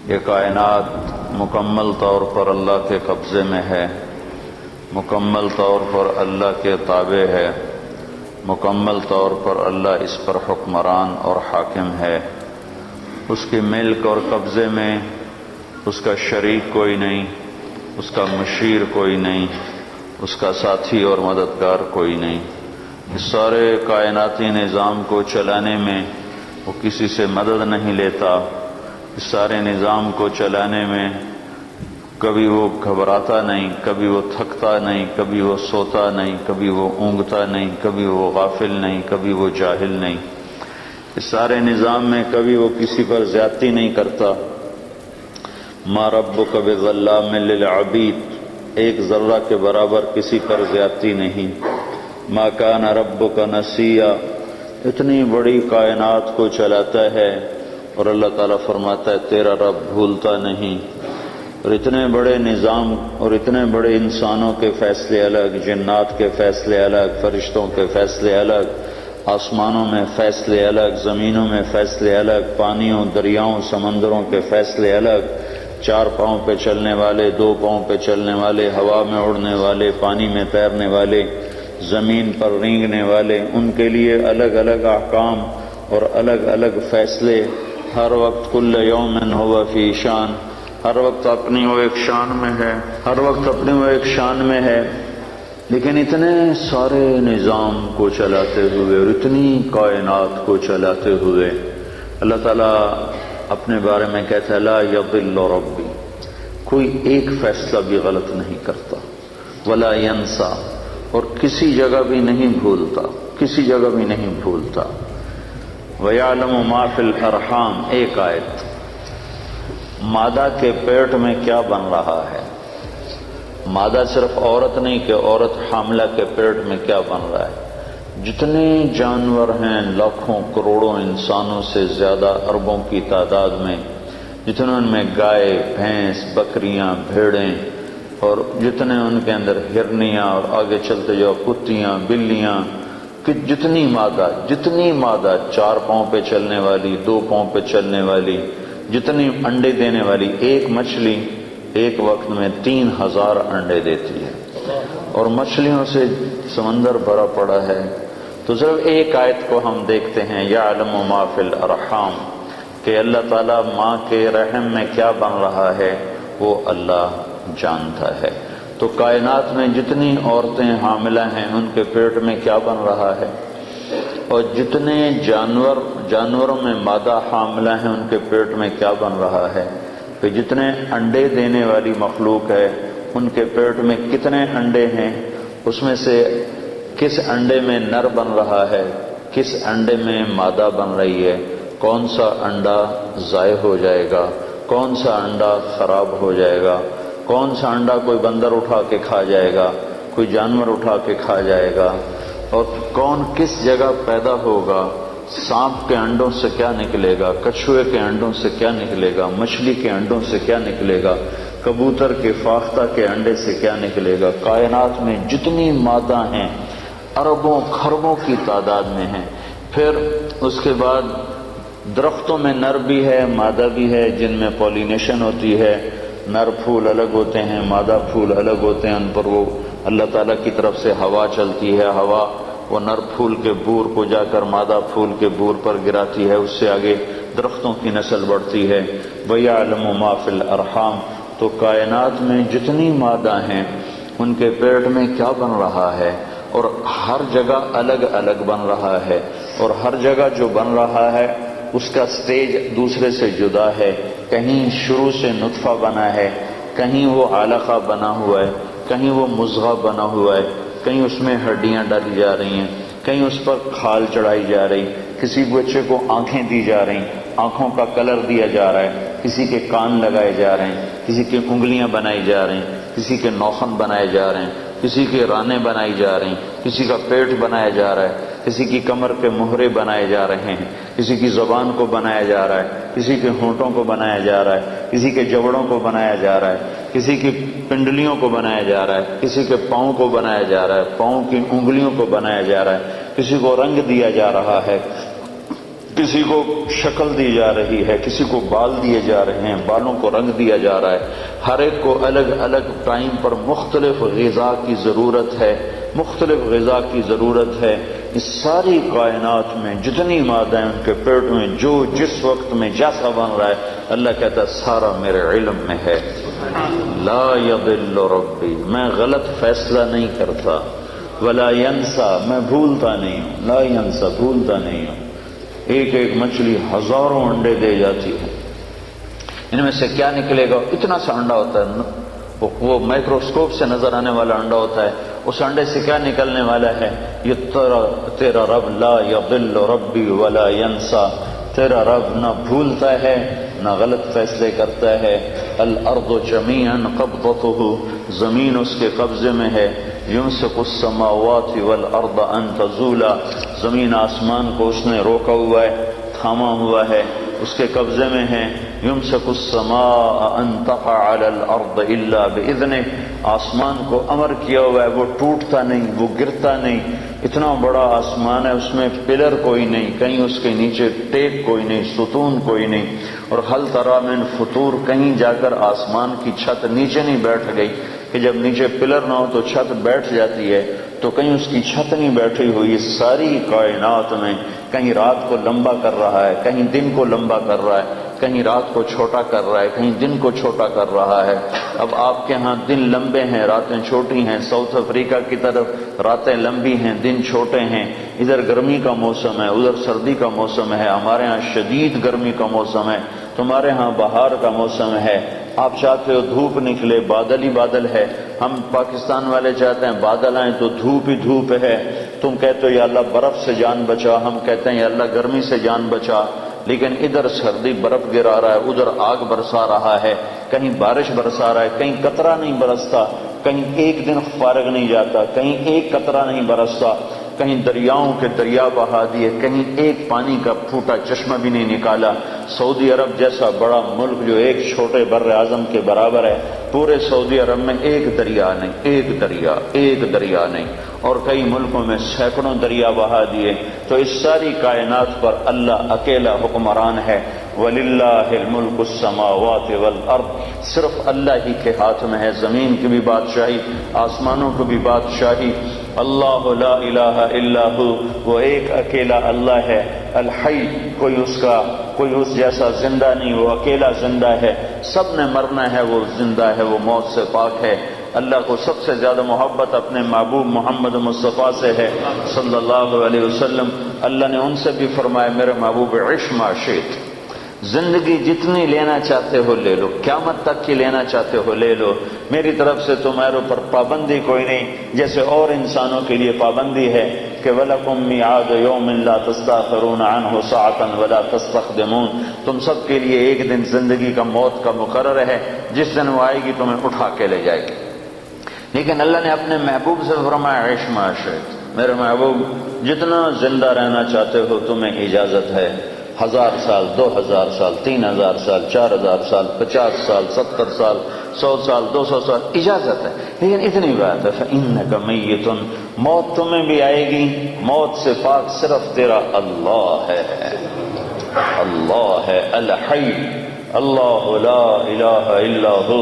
یہ کائنات مکمل طور پر اللہ کے قبضے میں ہے، مکمل طور پر اللہ کے تابع ہے، مکمل طور پر اللہ اس پر حکمران اور حاکم ہے۔ اس کی ملک اور قبضے میں اس کا شریک کوئی نہیں، اس کا مشیر کوئی نہیں، اس کا ساتھی اور مددگار کوئی نہیں۔ اس سارے کائناتی نظام کو چلانے میں وہ کسی سے مدد نہیں لیتا۔ اس سارے نظام کو چلانے میں کبھی وہ گھبراتا نہیں، کبھی وہ تھکتا نہیں، کبھی وہ سوتا نہیں، کبھی وہ اونگتا نہیں، کبھی وہ غافل نہیں، کبھی وہ جاہل نہیں۔ اس سارے نظام میں کبھی وہ کسی پر زیادتی نہیں کرتا۔ ما ربک بظلام للعبید، ایک ذرہ کے برابر کسی پر زیادتی نہیں۔ ما کان ربک نسیا، اتنی بڑی کائنات کو چلاتا ہے اور اللہ تعالیٰ فرماتا ہے تیرا رب بھولتا نہیں۔ اور اتنے بڑے نظام اور اتنے بڑے انسانوں کے فیصلے الگ، جنات کے فیصلے الگ، فرشتوں کے فیصلے الگ، آسمانوں میں فیصلے الگ، زمینوں میں فیصلے الگ، پانیوں، دریاؤں، سمندروں کے فیصلے الگ، چار پاؤں پہ چلنے والے، دو پاؤں پہ چلنے والے، ہوا میں اڑنے والے، پانی میں تیرنے والے، زمین پر رینگنے والے، ان کے لیے الگ الگ احکام اور الگ الگ فیصلے۔ ہر وقت کل یوم ہوا فی شان، ہر وقت اپنی وہ ایک شان میں ہے، ہر وقت اپنی وہ ایک شان میں ہے۔ لیکن اتنے سارے نظام کو چلاتے ہوئے اور اتنی کائنات کو چلاتے ہوئے اللہ تعالیٰ اپنے بارے میں کہتا ہے لا یضل ربی، کوئی ایک فیصلہ بھی غلط نہیں کرتا، ولا ینسا، اور کسی جگہ بھی نہیں بھولتا، کسی جگہ بھی نہیں بھولتا۔ وَيَعْلَمُ مَا فِي الْأَرْحَامِ، ایک آیت، مادہ کے پیٹ میں کیا بن رہا ہے۔ مادہ صرف عورت نہیں کہ عورت حاملہ کے پیٹ میں کیا بن رہا ہے۔ جتنے جانور ہیں لاکھوں کروڑوں انسانوں سے زیادہ، اربوں کی تعداد میں، جتنے ان میں گائے، بھینس، بکریاں، بھیڑیں، اور جتنے ان کے اندر ہرنیاں، اور آگے چلتے جاؤ کتیاں، بلیاں، کہ جتنی مادہ چار پاؤں پہ چلنے والی، دو پاؤں پہ چلنے والی، جتنی انڈے دینے والی، ایک مچھلی ایک وقت میں 3000 انڈے دیتی ہے، اور مچھلیوں سے سمندر بھرا پڑا ہے۔ تو صرف ایک آیت کو ہم دیکھتے ہیں یعلم ما فی الارحام، کہ اللہ تعالیٰ ماں کے رحم میں کیا بن رہا ہے وہ اللہ جانتا ہے۔ تو کائنات میں جتنی عورتیں حاملہ ہیں ان کے پیٹ میں کیا بن رہا ہے، اور جتنے جانوروں میں مادہ حاملہ ہیں ان کے پیٹ میں کیا بن رہا ہے، کہ جتنے انڈے دینے والی مخلوق ہے ان کے پیٹ میں کتنے انڈے ہیں، اس میں سے کس انڈے میں نر بن رہا ہے، کس انڈے میں مادہ بن رہی ہے، کون سا انڈا ضائع ہو جائے گا، کون سا انڈا خراب ہو جائے گا، کون سا انڈا کوئی بندر اٹھا کے کھا جائے گا، کوئی جانور اٹھا کے کھا جائے گا، اور کون کس جگہ پیدا ہوگا، سانپ کے انڈوں سے کیا نکلے گا، کچھوے کے انڈوں سے کیا نکلے گا، مچھلی کے انڈوں سے کیا نکلے گا، کبوتر کے فاختہ کے انڈے سے کیا نکلے گا۔ کائنات میں جتنی مادہ ہیں اربوں کھربوں کی تعداد میں ہیں۔ پھر اس کے بعد درختوں میں نر بھی ہے، مادہ بھی ہے، جن میں پولینیشن ہوتی ہے، نر پھول الگ ہوتے ہیں، مادہ پھول الگ ہوتے ہیں، ان پر وہ اللہ تعالیٰ کی طرف سے ہوا چلتی ہے، ہوا وہ نر پھول کے بور کو جا کر مادہ پھول کے بور پر گراتی ہے، اس سے آگے درختوں کی نسل بڑھتی ہے۔ وَيَعْلَمُ مَا فِي الْأَرْحَامِ، تو کائنات میں جتنی مادہ ہیں ان کے پیٹ میں کیا بن رہا ہے، اور ہر جگہ الگ الگ بن رہا ہے، اور ہر جگہ جو بن رہا ہے اس کا سٹیج دوسرے سے جدا ہے۔ کہیں شروع سے نطفہ بنا ہے، کہیں وہ علقہ بنا ہوا ہے، کہیں وہ مضغہ بنا ہوا ہے، کہیں اس میں ہڈیاں ڈالی جا رہی ہیں، کہیں اس پر کھال چڑھائی جا رہی، کسی بچے کو آنکھیں دی جا رہی، آنکھوں کا کلر دیا جا رہا ہے، کسی کے کان لگائے جا رہے ہیں، کسی کی انگلیاں بنائی جا رہی ہیں، کسی کے ناخن بنائے جا رہے ہیں، کسی کے رانیں بنائی جا رہی ہیں، کسی کا پیٹ بنایا جا رہا ہے، کسی کی کمر کے مہرے بنائے جا رہے ہیں، کسی کی زبان کو بنایا جا رہا ہے، کسی کے ہونٹوں کو بنایا جا رہا ہے، کسی کے جوڑوں کو بنایا جا رہا ہے، کسی کی پنڈلیوں کو بنایا جا رہا ہے، کسی کے پاؤں کو بنایا جا رہا ہے، پاؤں کی انگلیوں کو بنایا جا رہا ہے، کسی کو رنگ دیا جا رہا ہے، کسی کو شکل دی جا رہی ہے، کسی کو بال دیے جا رہے ہیں، بالوں کو رنگ دیا جا رہا ہے، ہر ایک کو الگ الگ ٹائم پر مختلف غذا کی ضرورت ہے، مختلف غذا کی ضرورت ہے۔ اس ساری کائنات میں جتنی مادہ ان کے پیٹ میں جو جس وقت میں جیسا بن رہا ہے، اللہ کہتا ہے سارا میرے علم میں ہے۔ لا یضل ربی، میں غلط فیصلہ نہیں کرتا، ولا ینسا، میں بھولتا نہیں ہوں، لا ینسا، بھولتا نہیں ہوں۔ ایک ایک مچھلی ہزاروں انڈے دے جاتی ہے، ان میں سے کیا نکلے گا؟ اتنا سا انڈا ہوتا ہے، وہ مائکروسکوپ سے نظر آنے والا انڈا ہوتا ہے، اس انڈے سے کیا نکلنے والا ہے؟ یہ تیرا رب لا یضل ربی ولا ینسا، تیرا رب نہ بھولتا ہے نہ غلط فیصلے کرتا ہے۔ الارض جمیعا قبضتہ، زمین اس کے قبضے میں ہے۔ یمسک السماوات والارض ان تزولا، زمین آسمان کو اس نے روکا ہوا ہے، تھاما ہوا ہے، اس کے قبضے میں ہے۔ یمسک السماء ان تقع علی الارض الا باذنہ، آسمان کو امر کیا ہوا ہے، وہ ٹوٹتا نہیں، وہ گرتا نہیں۔ اتنا بڑا آسمان ہے، اس میں پلر کوئی نہیں، کہیں اس کے نیچے ٹیک کوئی نہیں، ستون کوئی نہیں۔ اور حل تری من فطور، کہیں جا کر آسمان کی چھت نیچے نہیں بیٹھ گئی کہ جب نیچے پلر نہ ہو تو چھت بیٹھ جاتی ہے، تو کہیں اس کی چھت نہیں بیٹھی ہوئی۔ ساری کائنات میں کہیں رات کو لمبا کر رہا ہے، کہیں دن کو لمبا کر رہا ہے، کہیں رات کو چھوٹا کر رہا ہے، کہیں دن کو چھوٹا کر رہا ہے۔ اب آپ کے ہاں دن لمبے ہیں، راتیں چھوٹی ہیں، ساؤتھ افریقہ کی طرف راتیں لمبی ہیں، دن چھوٹے ہیں۔ ادھر گرمی کا موسم ہے، ادھر سردی کا موسم ہے، ہمارے ہاں شدید گرمی کا موسم ہے، تمہارے ہاں بہار کا موسم ہے۔ آپ چاہتے ہو دھوپ نکلے، بادل ہی بادل ہے۔ ہم پاکستان والے چاہتے ہیں بادل آئیں تو دھوپ ہی دھوپ ہے۔ تم کہتے ہو یا اللہ برف سے جان بچا، ہم کہتے ہیں یا اللہ گرمی سے جان بچا۔ لیکن ادھر سردی برف گرا رہا ہے، ادھر آگ برسا رہا ہے، کہیں بارش برسا رہا ہے، کہیں قطرہ نہیں برستا، کہیں ایک دن فارغ نہیں جاتا، کہیں ایک قطرہ نہیں برستا، کہیں دریاؤں کے دریا بہا دیے، کہیں ایک پانی کا پھوٹا چشمہ بھی نہیں نکالا۔ سعودی عرب جیسا بڑا ملک جو ایک چھوٹے بر اعظم کے برابر ہے، پورے سعودی عرب میں ایک دریا نہیں، ایک دریا نہیں، اور کئی ملکوں میں سینکڑوں دریا بہا دیے۔ تو اس ساری کائنات پر اللہ اکیلا حکمران ہے۔ وَلِلَّهِ الْمُلْكُ السَّمَاوَاتِ وَالْأَرْضِ، صرف اللہ ہی کے ہاتھ میں ہے، زمین کی بھی بادشاہی، آسمانوں کی بھی بادشاہی۔ اللہ لا الہ الا ہو، وہ ایک اکیلا اللہ ہے۔ الحی، کوئی اس جیسا زندہ نہیں، وہ اکیلا زندہ ہے، سب نے مرنا ہے، وہ زندہ ہے، وہ موت سے پاک ہے۔ اللہ کو سب سے زیادہ محبت اپنے محبوب محمد مصطفیٰ سے ہے صلی اللہ علیہ وسلم۔ اللہ نے ان سے بھی فرمایا میرے محبوب عش ما شئت، زندگی جتنی لینا چاہتے ہو لے لو، قیامت تک کی لینا چاہتے ہو لے لو، میری طرف سے تمہارے اوپر پابندی کوئی نہیں، جیسے اور انسانوں کے لیے پابندی ہے کہ وَلَكُمْ مِيعَادُ يَوْمٍ لَا تَسْتَأْخِرُونَ عَنْهُ سَاعَةً وَلَا تَسْتَقْدِمُونَ، تم سب کے لیے ایک دن زندگی کا موت کا مقرر ہے، جس دن وہ آئے گی تمہیں اٹھا کے لے جائے گی۔ لیکن اللہ نے اپنے محبوب سے فرمایا عش ما شئت، میرے محبوب جتنا زندہ رہنا چاہتے ہو تمہیں اجازت ہے، 1000 سال، 2000 سال، 3000 سال، 4000 سال، 50 سال، 70 سال، 100 سال، 200 سال، اجازت ہے۔ لیکن اتنی بات ہے فَإِنَّكَ مَيِّتٌ، موت تمہیں بھی آئے گی، موت سے پاک صرف تیرا اللہ ہے، اللہ ہے الحی، اللہ لا الہ الا ہو۔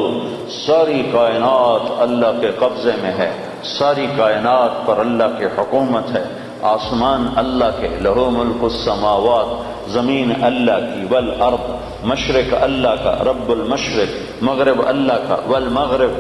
ساری کائنات اللہ کے قبضے میں ہے، ساری کائنات پر اللہ کی حکومت ہے، آسمان اللہ کے، لہو ملک السماوات، زمین اللہ کی، والارض، مشرق اللہ کا، رب المشرق، مغرب اللہ کا، والمغرب،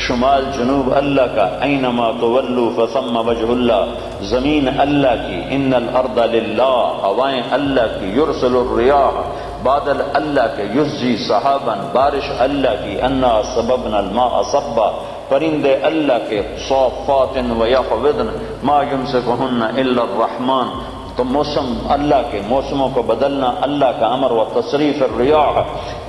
شمال جنوب اللہ کا، اینما تولوا فثم وجہ اللہ، زمین اللہ کی، ان الارض للہ، ہوائیں اللہ کی، یرسل الریاح، بادل اللہ کے، یسجی صحابا، بارش اللہ کی، انا سببنا الماء صبا، پرندے اللہ کے، صافات ویقبضن ما یمسکہن الا الرحمن، تو موسم اللہ کے، موسموں کو بدلنا اللہ کا امر، و تصریف الریاح،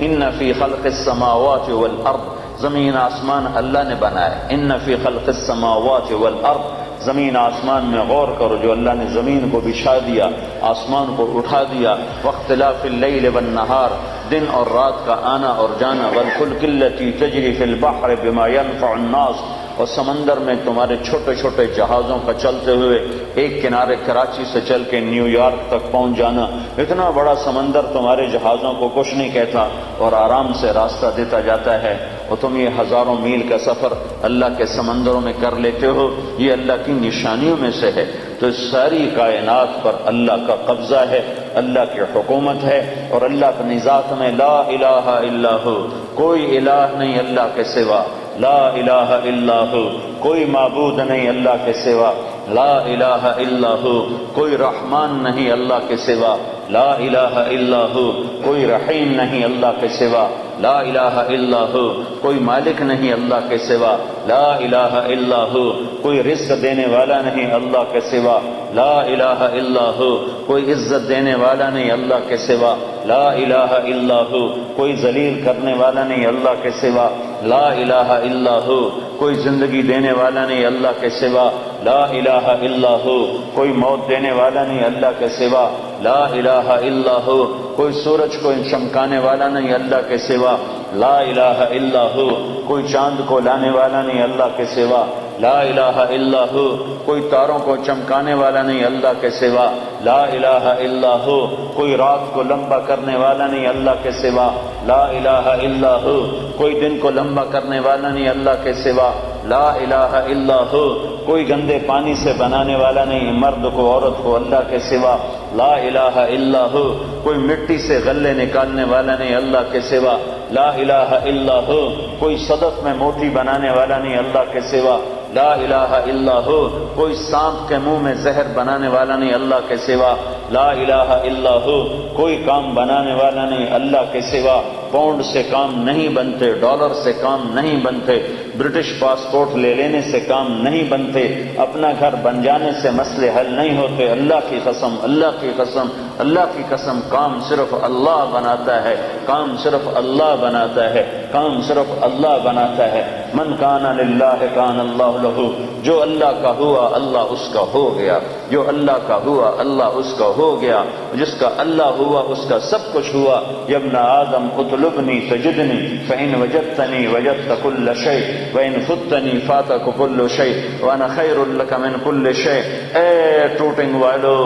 ان فی خلق السماوات والارض، زمین آسمان اللہ نے بنائے، ان فی خلق السماوات والارض، زمین آسمان میں غور کرو، جو اللہ نے زمین کو بچھا دیا، آسمان کو اٹھا دیا، واختلاف اللیل والنہار، دن اور رات کا آنا اور جانا، والفلک التی تجری فی البحر بما ينفع الناس، اور سمندر میں تمہارے چھوٹے چھوٹے جہازوں کا چلتے ہوئے ایک کنارے کراچی سے چل کے نیو یارک تک پہنچ جانا، اتنا بڑا سمندر تمہارے جہازوں کو کچھ نہیں کہتا اور آرام سے راستہ دیتا جاتا ہے، اور تم یہ ہزاروں میل کا سفر اللہ کے سمندروں میں کر لیتے ہو، یہ اللہ کی نشانیوں میں سے ہے۔ تو ساری کائنات پر اللہ کا قبضہ ہے، اللہ کی حکومت ہے، اور اللہ اپنی ذات میں لا الہ الا ہو، کوئی الہ نہیں اللہ کے سوا، لا الہ الا ہو، کوئی معبود نہیں اللہ کے سوا، لا الہ الا ہو، کوئی رحمان نہیں اللہ کے سوا، لا الہ الا ہو، کوئی رحیم نہیں اللہ کے سوا، لا الہ الا ہو، کوئی مالک نہیں اللہ کے سوا، لا الہ الا ہو، کوئی رزق دینے والا نہیں اللہ کے سوا، لا الہ الا ہو، کوئی عزت دینے والا نہیں اللہ کے سوا، لا الہ الا ہو، کوئی ذلیل کرنے والا نہیں اللہ کے سوا، لا الہ الا ہو، کوئی زندگی دینے والا نہیں اللہ کے سوا، لا الہ الا ہو، کوئی موت دینے والا نہیں اللہ کے سوا، لا الہ الا ہو، کوئی سورج کو چمکانے والا نہیں اللہ کے سوا، لا الہ الا ہو، کوئی چاند کو لانے والا نہیں اللہ کے سوا، لا الہ الا ہو، کوئی تاروں کو چمکانے والا نہیں اللہ کے سوا، لا الہ الا ہو، کوئی رات کو لمبا کرنے والا نہیں اللہ کے سوا، لا الہ الا ہو، کوئی دن کو لمبا کرنے والا نہیں اللہ کے سوا، لا الہ الا ہو، کوئی گندے پانی سے بنانے والا نہیں مرد کو عورت کو اللہ کے سوا، لا الہ الا ہو، کوئی مٹی سے غلے نکالنے والا نہیں اللہ کے سوا، لا الہ الا ہو، کوئی صدف میں موتی بنانے والا نہیں اللہ کے سوا، لا الہ الا ہو، کوئی سانپ کے منہ میں زہر بنانے والا نہیں اللہ کے سوا، لا الہ الا ہو، کوئی کام بنانے والا نہیں اللہ کے سوا، پاؤنڈ سے کام نہیں بنتے، ڈالر سے کام نہیں بنتے، برٹش پاسپورٹ لے لینے سے کام نہیں بنتے، اپنا گھر بن جانے سے مسئلے حل نہیں ہوتے، اللہ کی قسم، اللہ کی قسم، اللہ کی قسم، کام صرف اللہ بناتا ہے، کام صرف اللہ بناتا ہے، کام صرف اللہ بناتا ہے۔ من کان للہ کان اللہ لہ، جو اللہ کا ہوا اللہ اس کا ہو گیا، جو اللہ کا ہوا اللہ اس کا ہو گیا، جس کا اللہ ہوا اس کا سب کچھ ہوا۔ یا ابن آدم اطلبنی تجدنی فإن وجدتنی وجدت کل شیء وإن فتنی فاتک کل شیء وأنا خیر لک من کل شیء۔ اے ٹوٹنگ والو،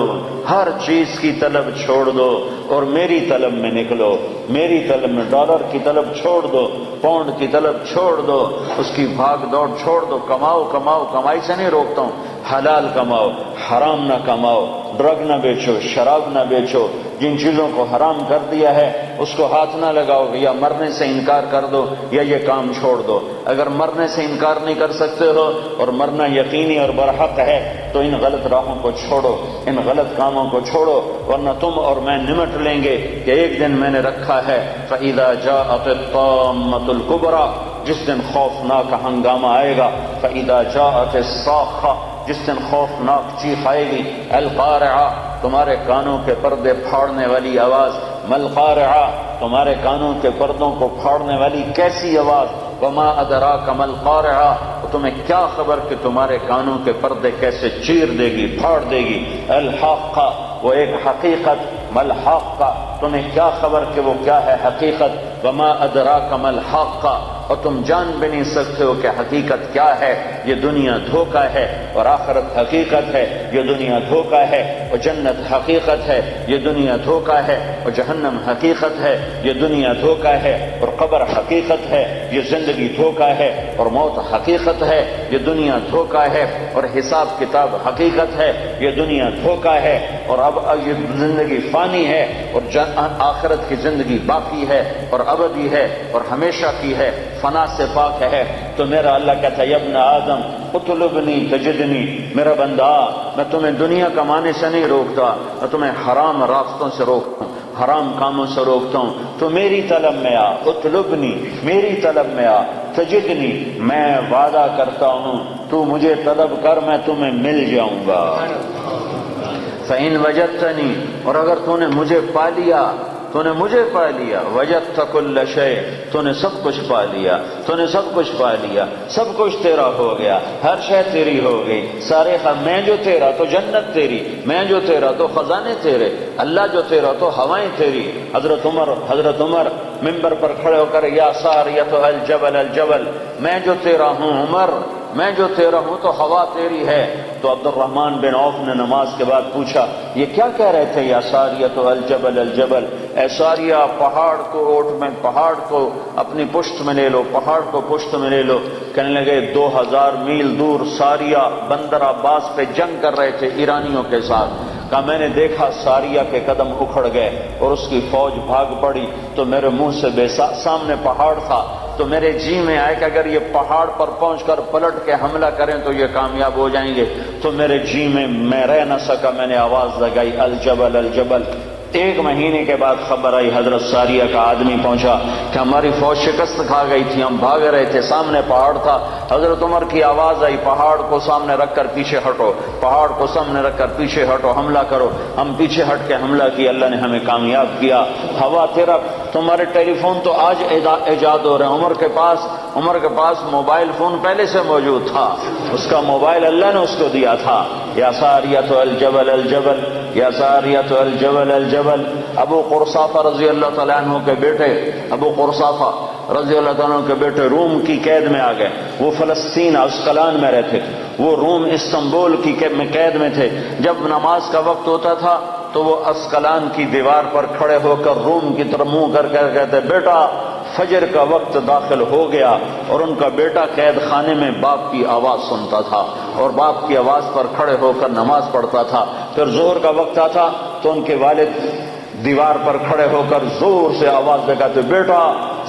ہر چیز کی طلب چھوڑ دو اور میری طلب میں نکلو، میری طلب میں، ڈالر کی طلب چھوڑ دو، پاؤنڈ کی طلب چھوڑ دو، اس کی بھاگ دوڑ چھوڑ دو، کماؤ کماؤ، کمائی سے نہیں روکتا ہوں، حلال کماؤ، حرام نہ کماؤ، ڈرگ نہ بیچو، شراب نہ بیچو، جن چیزوں کو حرام کر دیا ہے اس کو ہاتھ نہ لگاؤ، یا مرنے سے انکار کر دو یا یہ کام چھوڑ دو۔ اگر مرنے سے انکار نہیں کر سکتے ہو اور مرنا یقینی اور برحق ہے تو ان غلط راہوں کو چھوڑو، ان غلط کاموں کو چھوڑو، ورنہ تم اور میں نمٹ لیں گے کہ ایک دن میں نے رکھا ہے فَإِذَا جَاءَتِ الطَّامَّةُ الْكُبْرَى، جس دن خوفناک ہنگامہ آئے گا، فَإِذَا جَاءَتِ الصَّاخَّةُ، جس دن خوفناک چیخ آئے گی، القارعہ، تمہارے کانوں کے پردے پھاڑنے والی آواز، ملقارعہ، تمہارے کانوں کے پردوں کو پھاڑنے والی کیسی آواز، وما ادراک ملقارعہ، تمہیں کیا خبر کہ تمہارے کانوں کے پردے کیسے چیر دے گی، پھاڑ دے گی، الحاقہ، وہ ایک حقیقت، ملحاقہ، تمہیں کیا خبر کہ وہ کیا ہے حقیقت، وما ادراک ملحاقہ، اور تم جان بھی نہیں سکتے ہو کہ حقیقت کیا ہے۔ یہ دنیا دھوکہ ہے اور آخرت حقیقت ہے، یہ دنیا دھوکہ ہے اور جنت حقیقت ہے، یہ دنیا دھوکہ ہے اور جہنم حقیقت ہے، یہ دنیا دھوکہ ہے اور قبر حقیقت ہے، یہ زندگی دھوکہ ہے اور موت حقیقت ہے، یہ دنیا دھوکہ ہے اور حساب کتاب حقیقت ہے، یہ دنیا دھوکہ ہے، اور اب یہ زندگی فانی ہے اور آخرت کی زندگی باقی ہے اور ابدی ہے اور ہمیشہ کی ہے، فنا سے پاک ہے۔ تو میرا اللہ کہتا ہے یا ابن آدم اطلبنی تجدنی، میرا بندہ میں تمہیں دنیا کمانے سے نہیں روکتا، میں تمہیں حرام راستوں سے روکتا ہوں، حرام کاموں سے روکتا ہوں، تو میری طلب میں آ، اطلبنی، میری طلب میں آ، تجدنی، میں وعدہ کرتا ہوں تو مجھے طلب کر، میں تمہیں مل جاؤں گا۔ فإن وجدتنی، اور اگر تو نے مجھے پا لیا، تو نے مجھے پا لیا، وجدت کل شیء، تو نے سب کچھ پا لیا، تو نے سب کچھ پا لیا، سب کچھ تیرا ہو گیا، ہر شے تیری ہو گئی، سارے میں جو تیرا تو جنت تیری، میں جو تیرا تو خزانے تیرے، اللہ جو تیرا تو ہوائیں تیری۔ حضرت عمر ممبر پر کھڑے ہو کر یا ساریۃ الجبل الجبل، میں جو تیرا ہوں عمر، میں جو تیرا ہوں تو ہوا تیری ہے۔ تو عبد الرحمن بن عوف نے نماز کے بعد پوچھا یہ کیا کہہ رہے تھے؟ یا ساریۃ الجبل الجبل، اے ساریہ پہاڑ کو اوٹ میں، پہاڑ کو اپنی پشت میں لے لو، پہاڑ کو پشت میں لے لو۔ کہنے لگے 2000 میل دور ساریہ بندر عباس پہ جنگ کر رہے تھے ایرانیوں کے ساتھ۔ کہا میں نے دیکھا ساریہ کے قدم اکھڑ گئے اور اس کی فوج بھاگ پڑی، تو میرے منہ سے سامنے پہاڑ تھا، تو میرے جی میں آئے کہ اگر یہ پہاڑ پر پہنچ کر پلٹ کے حملہ کریں تو یہ کامیاب ہو جائیں گے۔ تو میرے جی میں رہ نہ سکا، میں نے آواز لگائی الجبل الجبل۔ 1 مہینے کے بعد خبر آئی حضرت ساریہ کا آدمی پہنچا کہ ہماری فوج شکست کھا گئی تھی، ہم بھاگ رہے تھے، سامنے پہاڑ تھا۔ حضرت عمر کی آواز آئی پہاڑ کو سامنے رکھ کر پیچھے ہٹو، پہاڑ کو سامنے رکھ کر پیچھے ہٹو، حملہ کرو۔ ہم پیچھے ہٹ کے حملہ کیا، اللہ نے ہمیں کامیاب کیا۔ ہوا تیرا، تمہارے ٹیلی فون تو آج ایجاد ہو رہے ہیں، عمر کے پاس موبائل فون پہلے سے موجود تھا، اس کا موبائل اللہ نے اس کو دیا تھا۔ یا ساریۃ الجبل الجبل، یا ساریۃ الجبل الجبل۔ ابو قرصافہ رضی اللہ تعالیٰ عنہ کے بیٹے، ابو قرصافہ رضی اللہ تعالیٰ عنہ کے بیٹے روم کی قید میں آ گئے۔ وہ فلسطین اسقلان میں رہتے تھے، وہ روم استنبول کی قید میں تھے۔ جب نماز کا وقت ہوتا تھا تو وہ اسقلان کی دیوار پر کھڑے ہو کر روم کی طرف منہ کر کے کہتے بیٹا فجر کا وقت داخل ہو گیا، اور ان کا بیٹا قید خانے میں باپ کی آواز سنتا تھا اور باپ کی آواز پر کھڑے ہو کر نماز پڑھتا تھا۔ پھر ظہر کا وقت آتا تو ان کے والد دیوار پر کھڑے ہو کر زور سے آواز لگاتے بیٹا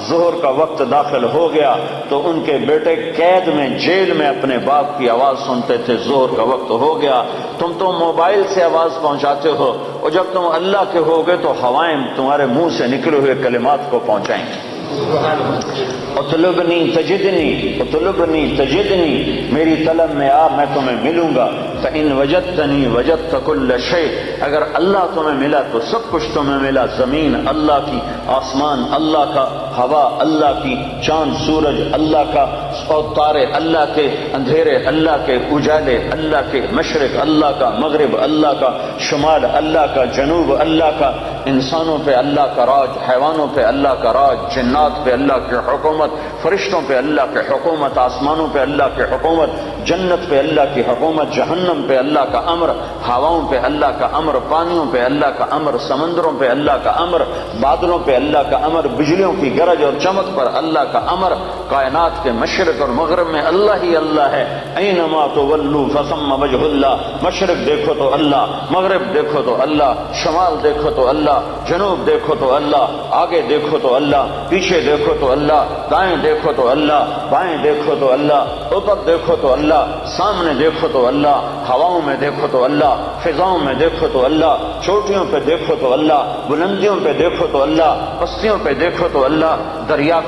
ظہر کا وقت داخل ہو گیا، تو ان کے بیٹے قید میں جیل میں اپنے باپ کی آواز سنتے تھے ظہر کا وقت ہو گیا۔ تم تو موبائل سے آواز پہنچاتے ہو، اور جب تم اللہ کے ہوگے تو ہوائیں تمہارے منہ سے نکلے ہوئے کلمات کو پہنچائیں گے۔ اطلبنی تجدنی، اطلبنی تجدنی، میری طلب میں آ، میں تمہیں ملوں گا۔ فإن وجدتنی وجدت کل شیء، اگر اللہ تمہیں ملا تو سب کچھ تمہیں ملا، زمین اللہ کی، آسمان اللہ کا، ہوا اللہ کی، چاند سورج اللہ کا، اور تارے اللہ کے، اندھیرے اللہ کے، اجالے اللہ کے، مشرق اللہ کا، مغرب اللہ کا، شمال اللہ کا، جنوب اللہ کا، انسانوں پہ اللہ کا راج، حیوانوں پہ اللہ کا راج، جنات پہ اللہ کی حکومت، فرشتوں پہ اللہ کی حکومت، آسمانوں پہ اللہ کی حکومت، جنت پہ اللہ کی حکومت، جہنم پہ اللہ کا امر، ہواؤں پہ اللہ کا امر، پانیوں پہ اللہ کا امر، سمندروں پہ اللہ کا امر، بادلوں پہ اللہ کا امر، بجلیوں کی گرج اور چمک پر اللہ کا امر، کائنات کے مشرق اور مغرب میں اللہ ہی اللہ ہے۔ اینما تولوا فثم وجہ اللہ، مشرق دیکھو تو اللہ، مغرب دیکھو تو اللہ، شمال دیکھو تو اللہ، جنوب دیکھو تو اللہ، آگے دیکھو تو اللہ، پیچھے دیکھو تو اللہ، دائیں دیکھو تو اللہ، بائیں دیکھو تو اللہ، اوپر دیکھو تو اللہ، سامنے دیکھو تو اللہ، ہواؤں میں دیکھو تو اللہ، فضاؤں میں دیکھو تو اللہ، چوٹیوں پہ دیکھو تو اللہ، بلندیوں پہ دیکھو تو اللہ، پستیوں پہ دیکھو تو اللہ، دریا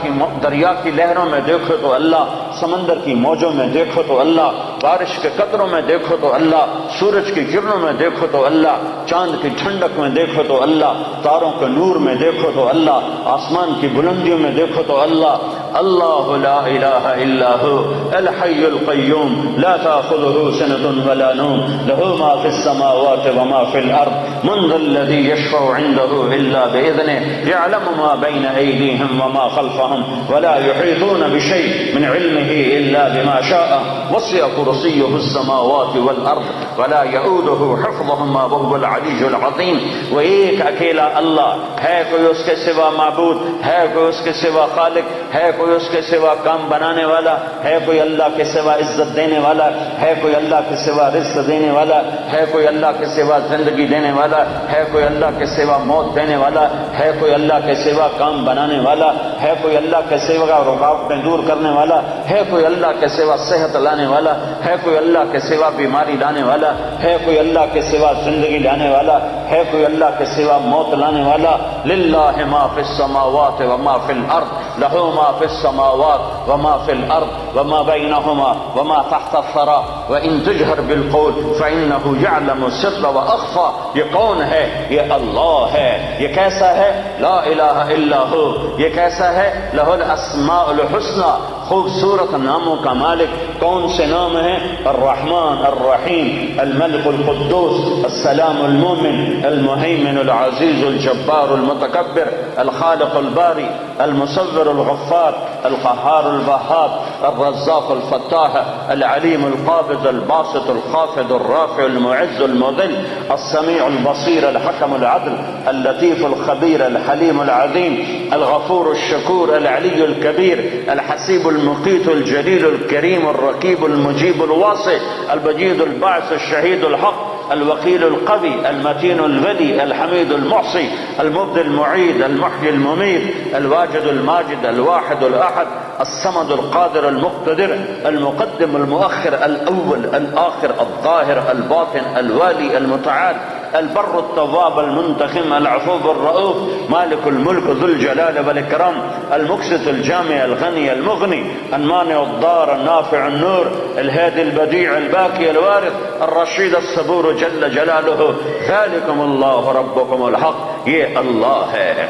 کی لہروں میں دیکھو تو اللہ، سمندر کی موجوں میں دیکھو تو اللہ، بارش کے قطروں میں دیکھو تو اللہ، سورج کی کرنوں میں دیکھو تو اللہ، چاند کی ٹھنڈک میں دیکھو تو اللہ، تاروں کے نور میں دیکھو تو اللہ، آسمان کی بلندیوں میں دیکھو تو اللہ۔ اللہ لا الہ الا هو الحی القیوم لا تأخذه سنة ولا نوم له ما في السماوات وما في الارض من ذا الذي يشفع عنده الا باذنه يعلم ما بين ايديهم وما خلفهم ولا يحيطون بشيء من علمه الا بما شاء وسع كرسيه السماوات والارض ولا يؤوده حفظهما وهو العلي العظيم۔ وہ ایک اکیلا اللہ ہے، کوئی اس کے سوا معبود ہے، کوئی اس کے سوا خالق ہے، کوئی اس کے سوا کام بنانے والا ہے، کوئی اللہ کے سوا عزت دینے والا ہے، کوئی اللہ کے سوا رزق دینے والا ہے، کوئی اللہ کے سوا زندگی دینے والا ہے، کوئی اللہ کے سوا موت دینے والا ہے، کوئی اللہ کے سوا کام بنانے والا ہے، کوئی اللہ کے سوا رکاوٹیں دور کرنے والا ہے، کوئی اللہ کے سوا صحت لانے والا ہے، کوئی اللہ کے سوا بیماری لانے والا ہے، کوئی اللہ کے سوا زندگی لانے والا ہے، کوئی اللہ کے سوا موت لانے والا۔ للہ ما فی السماوات وما فی الارض، لہ ما فی السماوات وما فی الارض وما بینہما وما تحت الثری وان تجہر بالقول فانہ یعلم السر واخفی۔ یہ کون ہے؟ یہ اللہ ہے۔ یہ کیسا ہے؟ لا الہ الا ہو۔ یہ کیسا ہے؟ لہ الاسماء الحسنی، خوبصورت ناموں کا مالک۔ کون سے نام ہیں؟ الرحمن الرحیم، الملک القدوس، السلام المؤمن، المہیمن العزیز الجبار المتکبر، الخالق الباری، المصور الغفار، القهار الوهاب الرزاق الفتاح العليم القابض الباسط الخافض الرافع المعز المذل السميع البصير الحكم العدل اللطيف الخبير الحليم العظيم الغفور الشكور العلي الكبير الحسيب المقيت الجليل الكريم الرقيب المجيب الواسع البجيد الباعث الشهيد الحق الوكيل القوي المتين الولي الحميد المحصي المبدي المعيد المحيي المميت الواجد الماجد الواحد الأحد الصمد القادر المقتدر المقدم المؤخر الأول الآخر الظاهر الباطن الوالي المتعال البر التواب المنتقم العفو الرؤوف مالك الملك ذو الجلال والإكرام المقسط الجامع الغني المغني المانع الضار النافع النور الهادي البديع الباقي الوارث الرشيد الصبور جل جلاله ذلكم الله ربكم الحق یہ اللہ ہے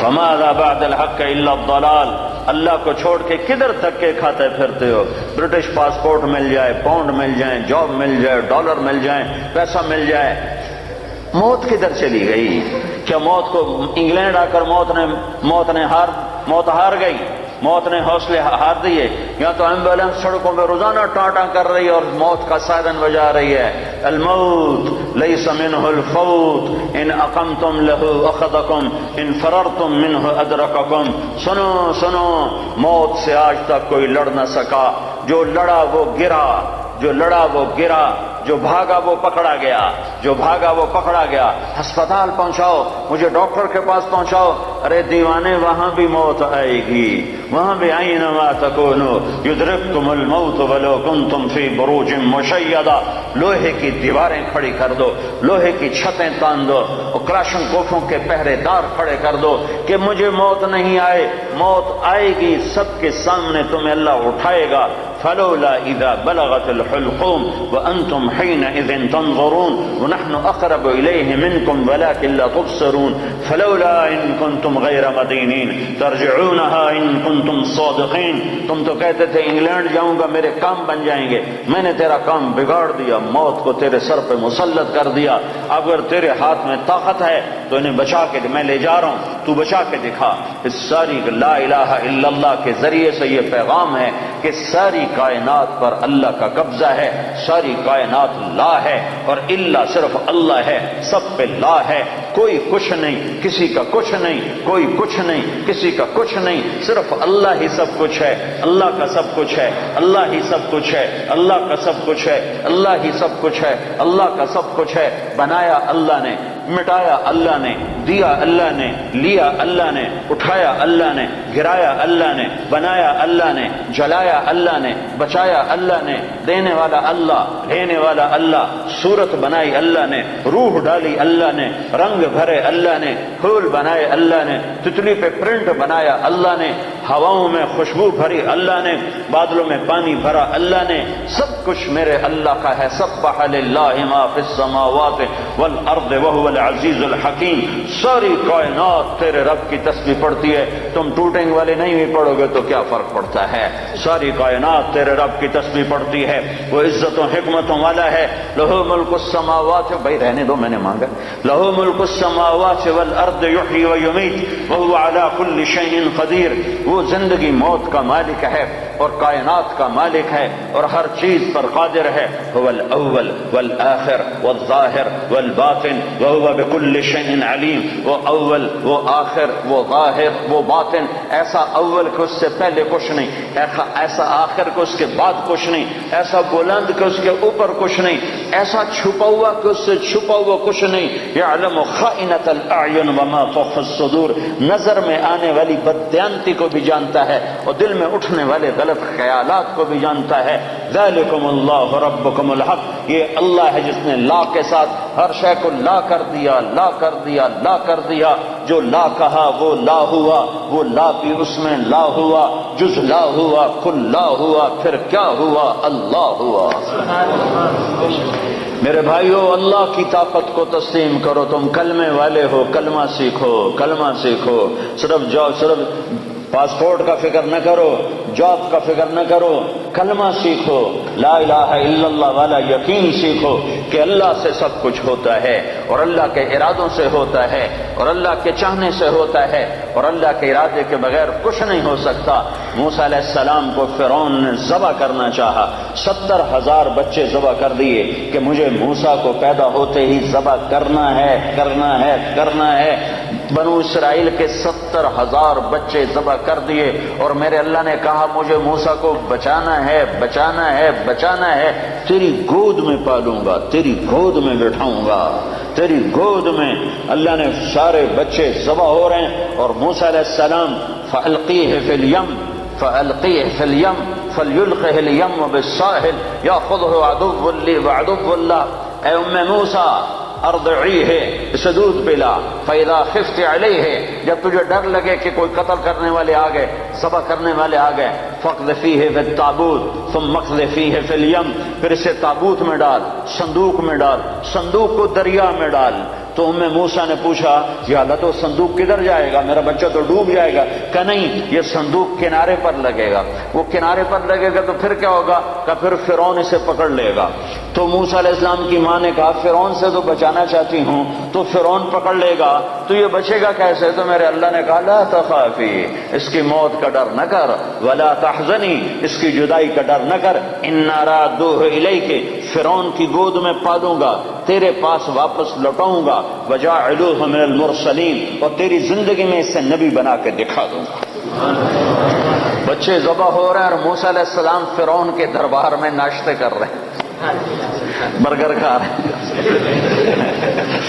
فماذا بعد الحق الا الضلال اللہ کو چھوڑ کے کدھر دھکے کھاتے پھرتے ہو برٹش پاسپورٹ مل جائے پاؤنڈ مل جائیں جاب مل جائے ڈالر مل جائیں پیسہ مل جائے موت کدھر چلی گئی کیا موت کو انگلینڈ آ کر موت ہار گئی موت نے حوصلے ہار دیے یا تو ایمبولینس سڑکوں میں روزانہ ٹاٹا کر رہی ہے اور موت کا سائرن بجا رہی ہے الموت لیس منہ الفوت ان اقمتم له اخذکم ان فررتم منہ ادرککم سنو سنو موت سے آج تک کوئی لڑ نہ سکا جو لڑا وہ گرا جو لڑا وہ گرا جو بھاگا وہ پکڑا گیا جو بھاگا وہ پکڑا گیا ہسپتال پہنچاؤ مجھے ڈاکٹر کے پاس پہنچاؤ ارے دیوانے وہاں بھی موت آئے گی وہاں بھی اینما تکونوا یدرککم الموت ولو کنتم فی بروج مشیدہ لوہے کی دیواریں کھڑی کر دو لوہے کی چھتیں تان دو اور کلاشن کوفوں کے پہرے دار کھڑے کر دو کہ مجھے موت نہیں آئے موت آئے گی سب کے سامنے تمہیں اللہ اٹھائے گا فلولا اذا بلغت الحلقوم وانتم حينئذ تنظرون ونحن اقرب اليه منكم ولكن لا تبصرون فلولا ان كنتم غير مدينين ترجعونها ان كنتم صادقين تم تو کہتے تھے انگلینڈ جاؤں گا میرے کام بن جائیں گے میں نے تیرا کام بگاڑ دیا موت کو تیرے سر پہ مسلط کر دیا اگر تیرے ہاتھ میں طاقت ہے تو انہیں بچا کے میں لے جا رہا ہوں تو بچا کے دکھا اس ساری لا الہ الا اللہ کے ذریعے سے یہ پیغام ہے کہ ساری کائنات پر اللہ کا قبضہ ہے ساری کائنات لا ہے اور اللہ صرف اللہ ہے سب پہ لا ہے کوئی کچھ نہیں کسی کا کچھ نہیں کوئی کچھ نہیں کسی کا کچھ نہیں صرف اللہ ہی سب کچھ ہے اللہ کا سب کچھ ہے اللہ ہی سب کچھ ہے اللہ کا سب کچھ ہے اللہ ہی سب کچھ ہے اللہ کا سب کچھ ہے بنایا اللہ نے مٹایا اللہ نے دیا اللہ نے لیا اللہ نے اٹھایا اللہ نے گرایا اللہ نے بنایا اللہ نے جلایا اللہ نے بچایا اللہ نے دینے والا اللہ لینے والا اللہ صورت بنائی اللہ نے روح ڈالی اللہ نے رنگ بھرے اللہ نے پھول بنائے اللہ نے تتلی پہ پرنٹ بنایا اللہ نے ہواؤں میں خوشبو بھری اللہ نے بادلوں میں پانی بھرا اللہ نے سب کچھ میرے اللہ کا ہے سبح للہ ما فی السماوات والارض وهو العزیز الحکیم ساری کائنات تیرے رب کی تسبیح پڑھتی ہے تم ٹوٹنگ والے نہیں بھی پڑھو گے تو کیا فرق پڑتا ہے ساری کائنات تیرے رب کی تسبیح پڑھتی ہے وہ عزتوں حکمتوں والا ہے لہ ملک السماوات بھائی رہنے دو میں نے مانگا لہ ملک السماوات والارض یحیی ویمیت وهو علی کل شیء قدیر وہ زندگی موت کا مالک ہے اور کائنات کا مالک ہے اور ہر چیز پر قادر ہے هو الاول والآخر والظاہر والباطن وهو بكل شيء علیم وہ اول وہ آخر وہ ظاہر وہ باطن ایسا اول کہ اس سے پہلے کچھ نہیں ایسا آخر کہ اس کے بعد کچھ نہیں ایسا بلند کہ اس کے اوپر کچھ نہیں ایسا چھپا ہوا کہ اس سے چھپا ہوا کچھ نہیں یعلم خائنۃ الاعین وما تخفی الصدور نظر میں آنے والی بددیانتی کو بھی جانتا ہے اور دل میں اٹھنے والے غلط خیالات کو بھی جانتا ہے ذالکم اللہ ربکم الحق یہ اللہ ہے جس نے لا کے ساتھ ہر شے کو لا کر دیا لا کر دیا لا کر دیا جو لا کہا وہ لا ہوا وہ لا بھی اس میں لا ہوا جز لا ہوا کل لا ہوا پھر کیا ہوا اللہ ہوا میرے بھائیو اللہ کی طاقت کو تسلیم کرو تم کلمے والے ہو کلمہ سیکھو صرف جاؤ صرف پاسپورٹ کا فکر نہ کرو جاب کا فکر نہ کرو کلمہ سیکھو لا الہ الا اللہ والا یقین سیکھو کہ اللہ سے سب کچھ ہوتا ہے اور اللہ کے ارادوں سے ہوتا ہے اور اللہ کے چاہنے سے ہوتا ہے اور اللہ کے ارادے کے بغیر کچھ نہیں ہو سکتا۔ موسیٰ علیہ السلام کو فرعون نے ذبح کرنا چاہا، 70,000 بچے ذبح کر دیے کہ مجھے موسیٰ کو پیدا ہوتے ہی ذبح کرنا ہے کرنا ہے کرنا ہے۔ بنو اسرائیل کے 70,000 بچے ذبح کر دیے، اور میرے اللہ نے کہا مجھے موسیٰ کو بچانا ہے بچانا ہے بچانا ہے، تیری گود میں پالوں گا، تیری گود میں بٹھاؤں گا، تیری گود میں۔ اللہ نے سارے بچے ذبح ہو رہے ہیں، اور موسیٰ علیہ السلام فَأَلْقِيهِ فِي الْيَمِّ فَأَلْقِيهِ فِي الْيَمِّ فَلْيُلْقِهِ الْيَمُّ بِالسَّاحِلِ يَأْخُذْهُ عَدُوٌّ لِّي وَعَدُوٌّ لَّهُ۔ اے ام موسیٰ ارضعیہ، اسے دودھ پلا، فَإِذَا خِفْتِ عَلَيْهِ، جب تجھے ڈر لگے کہ کوئی قتل کرنے والے آ گئے، ذبح کرنے والے آ گئے، فَاقْذِفِيهِ فِي التَّابُوتِ ثُمَّ اقْذِفِيهِ فِي الْيَمِّ، پھر اسے تابوت میں ڈال، صندوق میں ڈال، صندوق کو دریا میں ڈال۔ تو ام موسیٰ نے پوچھا یا اللہ تو صندوق کدھر جائے گا، میرا بچہ تو ڈوب جائے گا۔ کہ نہیں، یہ صندوق کنارے پر لگے گا، وہ کنارے پر لگے گا تو پھر کیا ہوگا، کہ پھر فرعون اسے پکڑ لے گا۔ تو موسیٰ علیہ السلام کی ماں نے کہا فرعون سے تو بچانا چاہتی ہوں، تو فرعون پکڑ لے گا تو یہ بچے گا کیسے؟ تو میرے اللہ نے کہا لا تخافی، اس کی موت کا ڈر نہ کر، ولا تحزنی، اس کی جدائی کا ڈر نہ کر، انا رادوہ الیک، فرعون کی گود میں پالوں گا، تیرے پاس واپس لوٹاؤں گا، وجاعلوہ من المرسلین، اور تیری زندگی میں اسے نبی بنا کے دکھا دوں گا۔ بچے ذبح ہو رہے ہیں اور موسیٰ علیہ السلام فرعون کے دربار میں ناشتے کر رہے ہیں، برگر کھا رہے ہیں،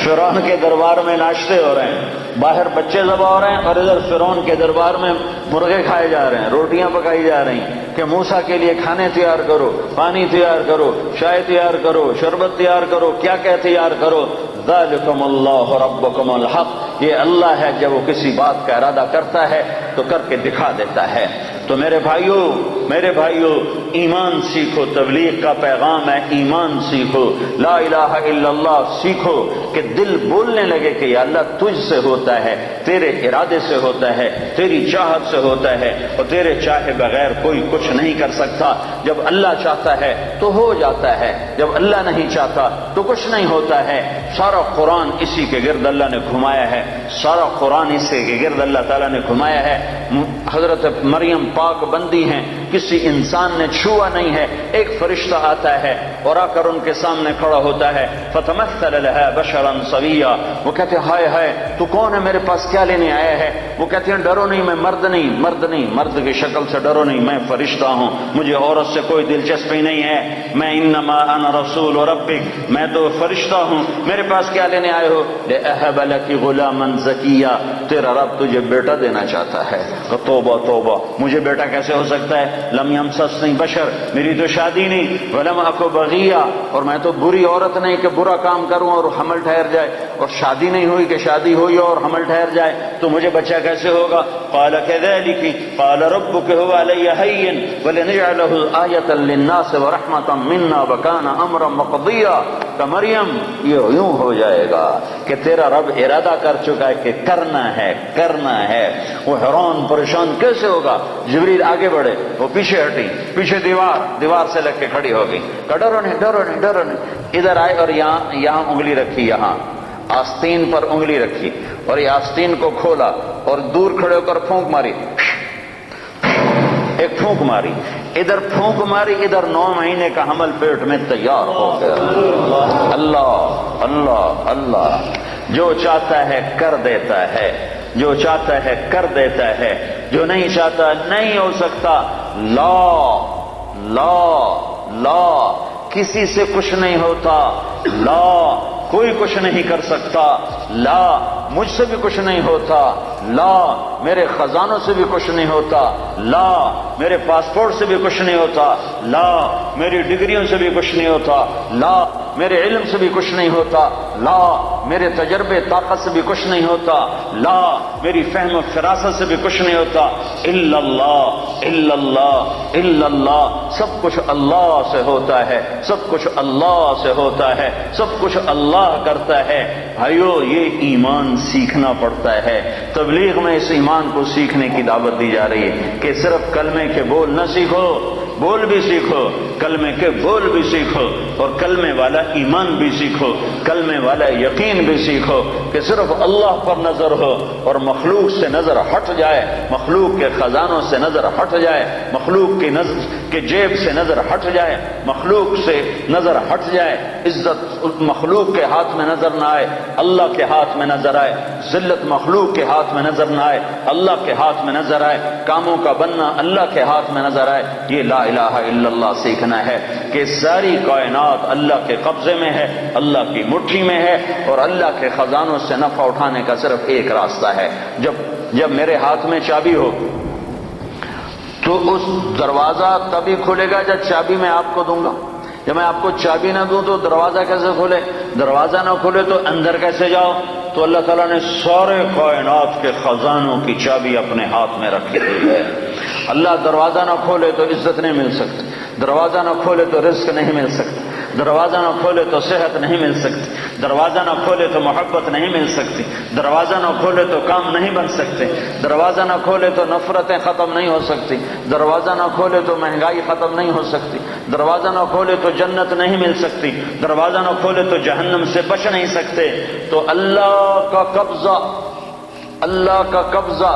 فرعون کے دربار میں ناشتے ہو رہے ہیں، باہر بچے ذبح ہو رہے ہیں اور ادھر فرعون کے دربار میں مرغے کھائے جا رہے ہیں، روٹیاں پکائی جا رہی ہیں کہ موسیٰ کے لیے کھانے تیار کرو، پانی تیار کرو، چائے تیار کرو، شربت تیار کرو، کیا کیا تیار کرو۔ ذالکم اللہ ربکم الحق، یہ اللہ ہے جب وہ کسی بات کا ارادہ کرتا ہے تو کر کے دکھا دیتا ہے۔ تو میرے بھائیوں ایمان سیکھو، تبلیغ کا پیغام ہے ایمان سیکھو، لا الہ الا اللہ سیکھو، کہ دل بولنے لگے کہ یا اللہ تجھ سے ہوتا ہے، تیرے ارادے سے ہوتا ہے، تیری چاہت سے ہوتا ہے، اور تیرے چاہے بغیر کوئی کچھ نہیں کر سکتا۔ جب اللہ چاہتا ہے تو ہو جاتا ہے، جب اللہ نہیں چاہتا تو کچھ نہیں ہوتا ہے۔ سارا قرآن اسی کے گرد اللہ نے گھمایا ہے، سارا قرآن اسی کے گرد اللہ تعالیٰ نے گھمایا ہے۔ حضرت مریم پاک بندی ہیں، کسی انسان نے چھوا نہیں ہے، ایک فرشتہ آتا ہے اور آ کر ان کے سامنے کھڑا ہوتا ہے، فتمثل لها بشرا سویا، وہ کہتے ہیں ہائے ہائے تو کون ہے، میرے پاس کیا لینے آیا ہے؟ وہ کہتے ہیں ڈرو نہیں، میں مرد کی شکل سے ڈرو نہیں، میں فرشتہ ہوں، مجھے عورت سے کوئی دلچسپی نہیں ہے، میں انما انا رسول ربک، میں تو فرشتہ ہوں، میرے پاس کیا لینے آئے ہو؟ لأہب لک غلاما زکیا، تیرا رب تجھے بیٹا دینا چاہتا ہے۔ توبہ توبہ، مجھے بیٹا کیسے ہو سکتا ہے؟ لم یمسسنی بشر، میری تو شادی نہیں، ولم اکو بغیہ، اور میں تو بری عورت نہیں کہ برا کام کروں اور حمل ٹھہر جائے، اور شادی نہیں ہوئی کہ شادی ہوئی اور حمل ٹھہر جائے، تو مجھے بچہ کیسے ہوگا؟ قال كذلك قال ربك هو علي هين ولنجعله آية للناس ورحمة منا وكان امرا مقضيا، کہ مریم یہ یوں ہو جائے گا کہ تیرا رب ارادہ کر چکا ہے کہ کرنا ہے۔ وہ حیران پریشان کیسے ہوگا؟ جبریل آگے بڑھے، وہ پیچھے ہٹی، پیچھے دیوار سے لگ کے کھڑی ہو گئی، کہ ڈرو نہیں، ادھر آئے اور یہاں انگلی رکھی، یہاں آستین پر انگلی رکھی، اور یہ آستین کو کھولا اور دور کھڑے ہو کر پھونک ماری، ایک پھونک ماری، ادھر پھونک ماری، ادھر 9 مہینے کا حمل پیٹ میں تیار ہو گیا۔ اللہ جو چاہتا ہے کر دیتا ہے، جو چاہتا ہے کر دیتا ہے، جو نہیں چاہتا نہیں ہو سکتا۔ لا کسی سے کچھ نہیں ہوتا، لا کوئی کچھ نہیں کر سکتا، لا مجھ سے بھی کچھ نہیں ہوتا، لا میرے خزانوں سے بھی کچھ نہیں ہوتا، لا میرے پاسپورٹ سے بھی کچھ نہیں ہوتا، لا میری ڈگریوں سے بھی کچھ نہیں ہوتا، لا میرے علم سے بھی کچھ نہیں ہوتا، لا میرے تجربے طاقت سے بھی کچھ نہیں ہوتا، لا میری فہم و فراست سے بھی کچھ نہیں ہوتا، الا اللہ، سب کچھ اللہ سے ہوتا ہے، سب کچھ اللہ سے ہوتا ہے، سب کچھ اللہ کرتا ہے۔ بھائیو یہ ایمان سیکھنا پڑتا ہے، تبلیغ میں اس ایمان کو سیکھنے کی دعوت دی جا رہی ہے کہ صرف کلمے کے بول نہ سیکھو، بول بھی سیکھو، کلمے کے بول بھی سیکھو اور کلمے والا ایمان بھی سیکھو، کلمے والا یقین بھی سیکھو کہ صرف اللہ پر نظر ہو اور مخلوق سے نظر ہٹ جائے، مخلوق کے خزانوں سے نظر ہٹ جائے، مخلوق کی نظر کے جیب سے نظر ہٹ جائے، مخلوق سے نظر ہٹ جائے، عزت مخلوق کے ہاتھ میں نظر نہ آئے، اللہ کے ہاتھ میں نظر آئے، ذلت مخلوق کے ہاتھ میں نظر نہ آئے، اللہ کے ہاتھ میں نظر آئے، کاموں کا بننا اللہ کے ہاتھ میں نظر آئے۔ یہ لا الہ الا اللہ سیکھنا ہے کہ ساری کائنات اللہ کے قبضے میں ہے، اللہ کی مٹھی میں ہے، اور اللہ کے خزانوں سے نفع اٹھانے کا صرف ایک راستہ ہے۔ جب میرے ہاتھ میں چابی ہو تو اس دروازہ تبھی کھلے گا جب چابی میں آپ کو دوں گا۔ جب میں آپ کو چابی نہ دوں تو دروازہ کیسے کھلے؟ دروازہ نہ کھلے تو اندر کیسے جاؤ؟ تو اللہ تعالیٰ نے سارے کائنات کے خزانوں کی چابی اپنے ہاتھ میں رکھی ہوئی ہے۔ اللہ دروازہ نہ کھولے تو عزت نہیں مل سکتی، دروازہ نہ کھولے تو رزق نہیں مل سکتا، دروازہ نہ کھولے تو صحت نہیں مل سکتی، دروازہ نہ کھولے تو محبت نہیں مل سکتی، دروازہ نہ کھولے تو کام نہیں بن سکتے، دروازہ نہ کھولے تو نفرتیں ختم نہیں ہو سکتی، دروازہ نہ کھولے تو مہنگائی ختم نہیں ہو سکتی، دروازہ نہ کھولے تو جنت نہیں مل سکتی، دروازہ نہ کھولے تو جہنم سے بچ نہیں سکتے۔ تو اللہ کا قبضہ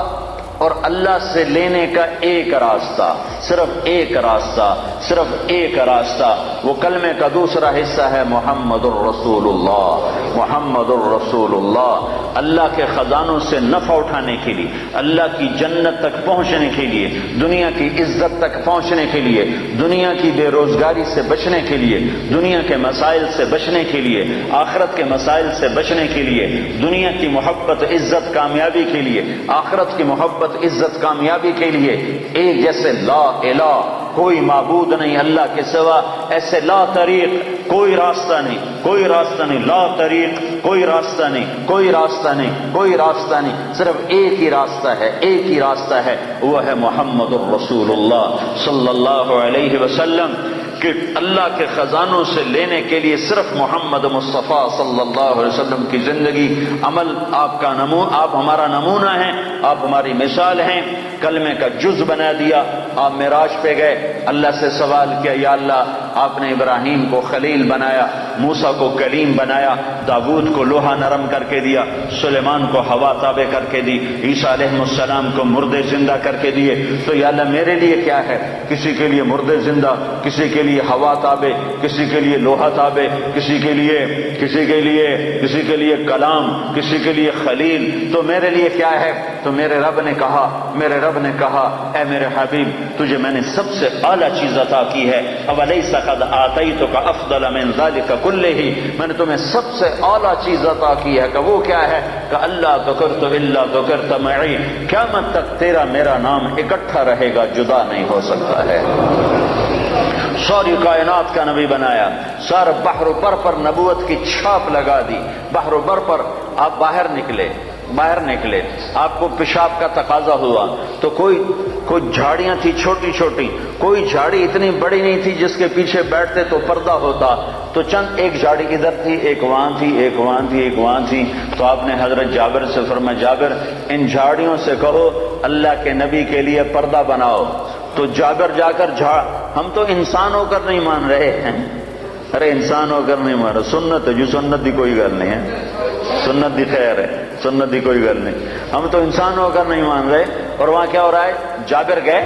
اور اللہ سے لینے کا ایک راستہ، صرف ایک راستہ، صرف ایک راستہ، وہ کلمے کا دوسرا حصہ ہے محمد الرسول اللہ، محمد الرسول اللہ۔ اللہ کے خزانوں سے نفع اٹھانے کے لیے، اللہ کی جنت تک پہنچنے کے لیے، دنیا کی عزت تک پہنچنے کے لیے، دنیا کی بے روزگاری سے بچنے کے لیے، دنیا کے مسائل سے بچنے کے لیے، آخرت کے مسائل سے بچنے کے لیے، دنیا کی محبت عزت کامیابی کے لیے، آخرت کی محبت عزت کامیابی کے لیے، ایک جیسے لا الہ کوئی معبود نہیں اللہ کے سوا، ایسے لا طریق کوئی راستہ نہیں، کوئی راستہ نہیں، لا طریق کوئی راستہ نہیں، کوئی راستہ نہیں، کوئی راستہ نہیں، صرف ایک ہی راستہ ہے، ایک ہی راستہ ہے، وہ ہے محمد الرسول اللہ صلی اللہ علیہ وسلم۔ کہ اللہ کے خزانوں سے لینے کے لیے صرف محمد مصطفیٰ صلی اللہ علیہ وسلم کی زندگی، عمل آپ کا آپ ہمارا نمونہ ہیں، آپ ہماری مثال ہیں۔ کلمے کا جز بنا دیا، آپ معراج پہ گئے، اللہ سے سوال کیا، یا اللہ آپ نے ابراہیم کو خلیل بنایا، موسیٰ کو کلیم بنایا، داؤد کو لوہا نرم کر کے دیا، سلیمان کو ہوا تابع کر کے دی، عیسیٰ علیہ السلام کو مردے زندہ کر کے دیے، تو یا اللہ میرے لیے کیا ہے؟ کسی کے لیے مردے زندہ، کسی کے لیے ہوا تابع، کسی کے لیے لوہا تابع، کسی کے لیے کلام، کسی کے لیے خلیل، تو میرے لیے کیا ہے؟ تو میرے رب نے کہا اے میرے حبیب تجھے میں نے سب سے اعلیٰ چیز عطا کی ہے، اولیس قد آتیتک افضل من ذلک کلہ، میں نے تمہیں سب سے اعلیٰ چیز عطا کی ہے، کہ وہ کیا ہے؟ کہ اللہ ذکرت الا ذکرت معی، قیامت تک تیرا میرا نام اکٹھا رہے گا، جدا نہیں ہو سکتا ہے۔ ساری کائنات کا نبی بنایا، سارے بحر و بر پر نبوت کی چھاپ لگا دی، بحر و بر پر آپ باہر نکلے، آپ کو پیشاب کا تقاضا ہوا تو کوئی جھاڑیاں تھی چھوٹی چھوٹی، کوئی جھاڑی اتنی بڑی نہیں تھی جس کے پیچھے بیٹھتے تو پردہ ہوتا، تو چند ایک جھاڑی ادھر تھی، ایک وہاں تھی، ایک وہاں تھی، ایک وہاں تھی، تو آپ نے حضرت جابر سے فرمایا جابر ان جھاڑیوں سے کہو اللہ کے نبی کے لیے پردہ بناؤ، تو جابر جا کر ہم تو انسان ہو کر نہیں مان رہے ہیں، ارے انسان ہو کر نہیں مان رہے، سنت ہے جو سنت دی کوئی گل نہیں ہے، سنت دی خیر ہے، سنت دی کوئی گل نہیں، ہم تو انسان ہو کر نہیں مان رہے۔ اور وہاں کیا ہو رہا ہے؟ جابر گئے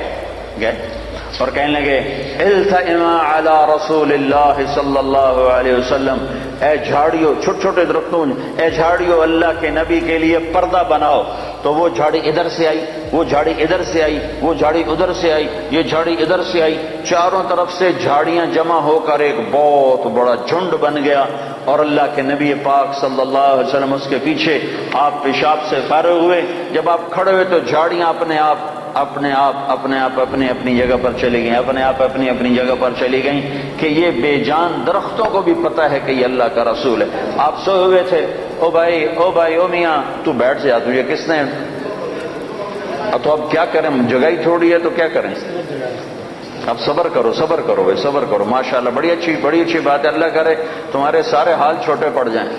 اور کہنے لگے التئما علی رسول اللہ صلی اللہ علیہ وسلم، اے جھاڑیوں، چھوٹے چھوٹے درختوں، اے جھاڑیوں اللہ کے نبی کے لیے پردہ بناؤ، تو وہ جھاڑی ادھر سے آئی، وہ جھاڑی ادھر سے آئی، وہ جھاڑی ادھر سے آئی، یہ جھاڑی ادھر سے آئی، چاروں طرف سے جھاڑیاں جمع ہو کر ایک بہت بڑا جھنڈ بن گیا، اور اللہ کے نبی پاک صلی اللہ علیہ وسلم اس کے پیچھے، آپ پیشاب سے فارغ ہوئے، جب آپ کھڑے ہوئے تو جھاڑیاں اپنے آپ اپنی جگہ پر چلی گئیں، اپنی جگہ پر چلی گئیں، کہ یہ بے جان درختوں کو بھی پتہ ہے کہ یہ اللہ کا رسول ہے۔ آپ سوئے ہوئے تھے، او بھائی او میاں تو بیٹھ جا، تجھے کس نے، تو اب کیا کریں، جگہ ہی تھوڑی ہے تو کیا کریں، اب صبر کرو بھائی، صبر کرو، ماشاءاللہ بڑی اچھی بات ہے، اللہ کرے تمہارے سارے حال چھوٹے پڑ جائیں،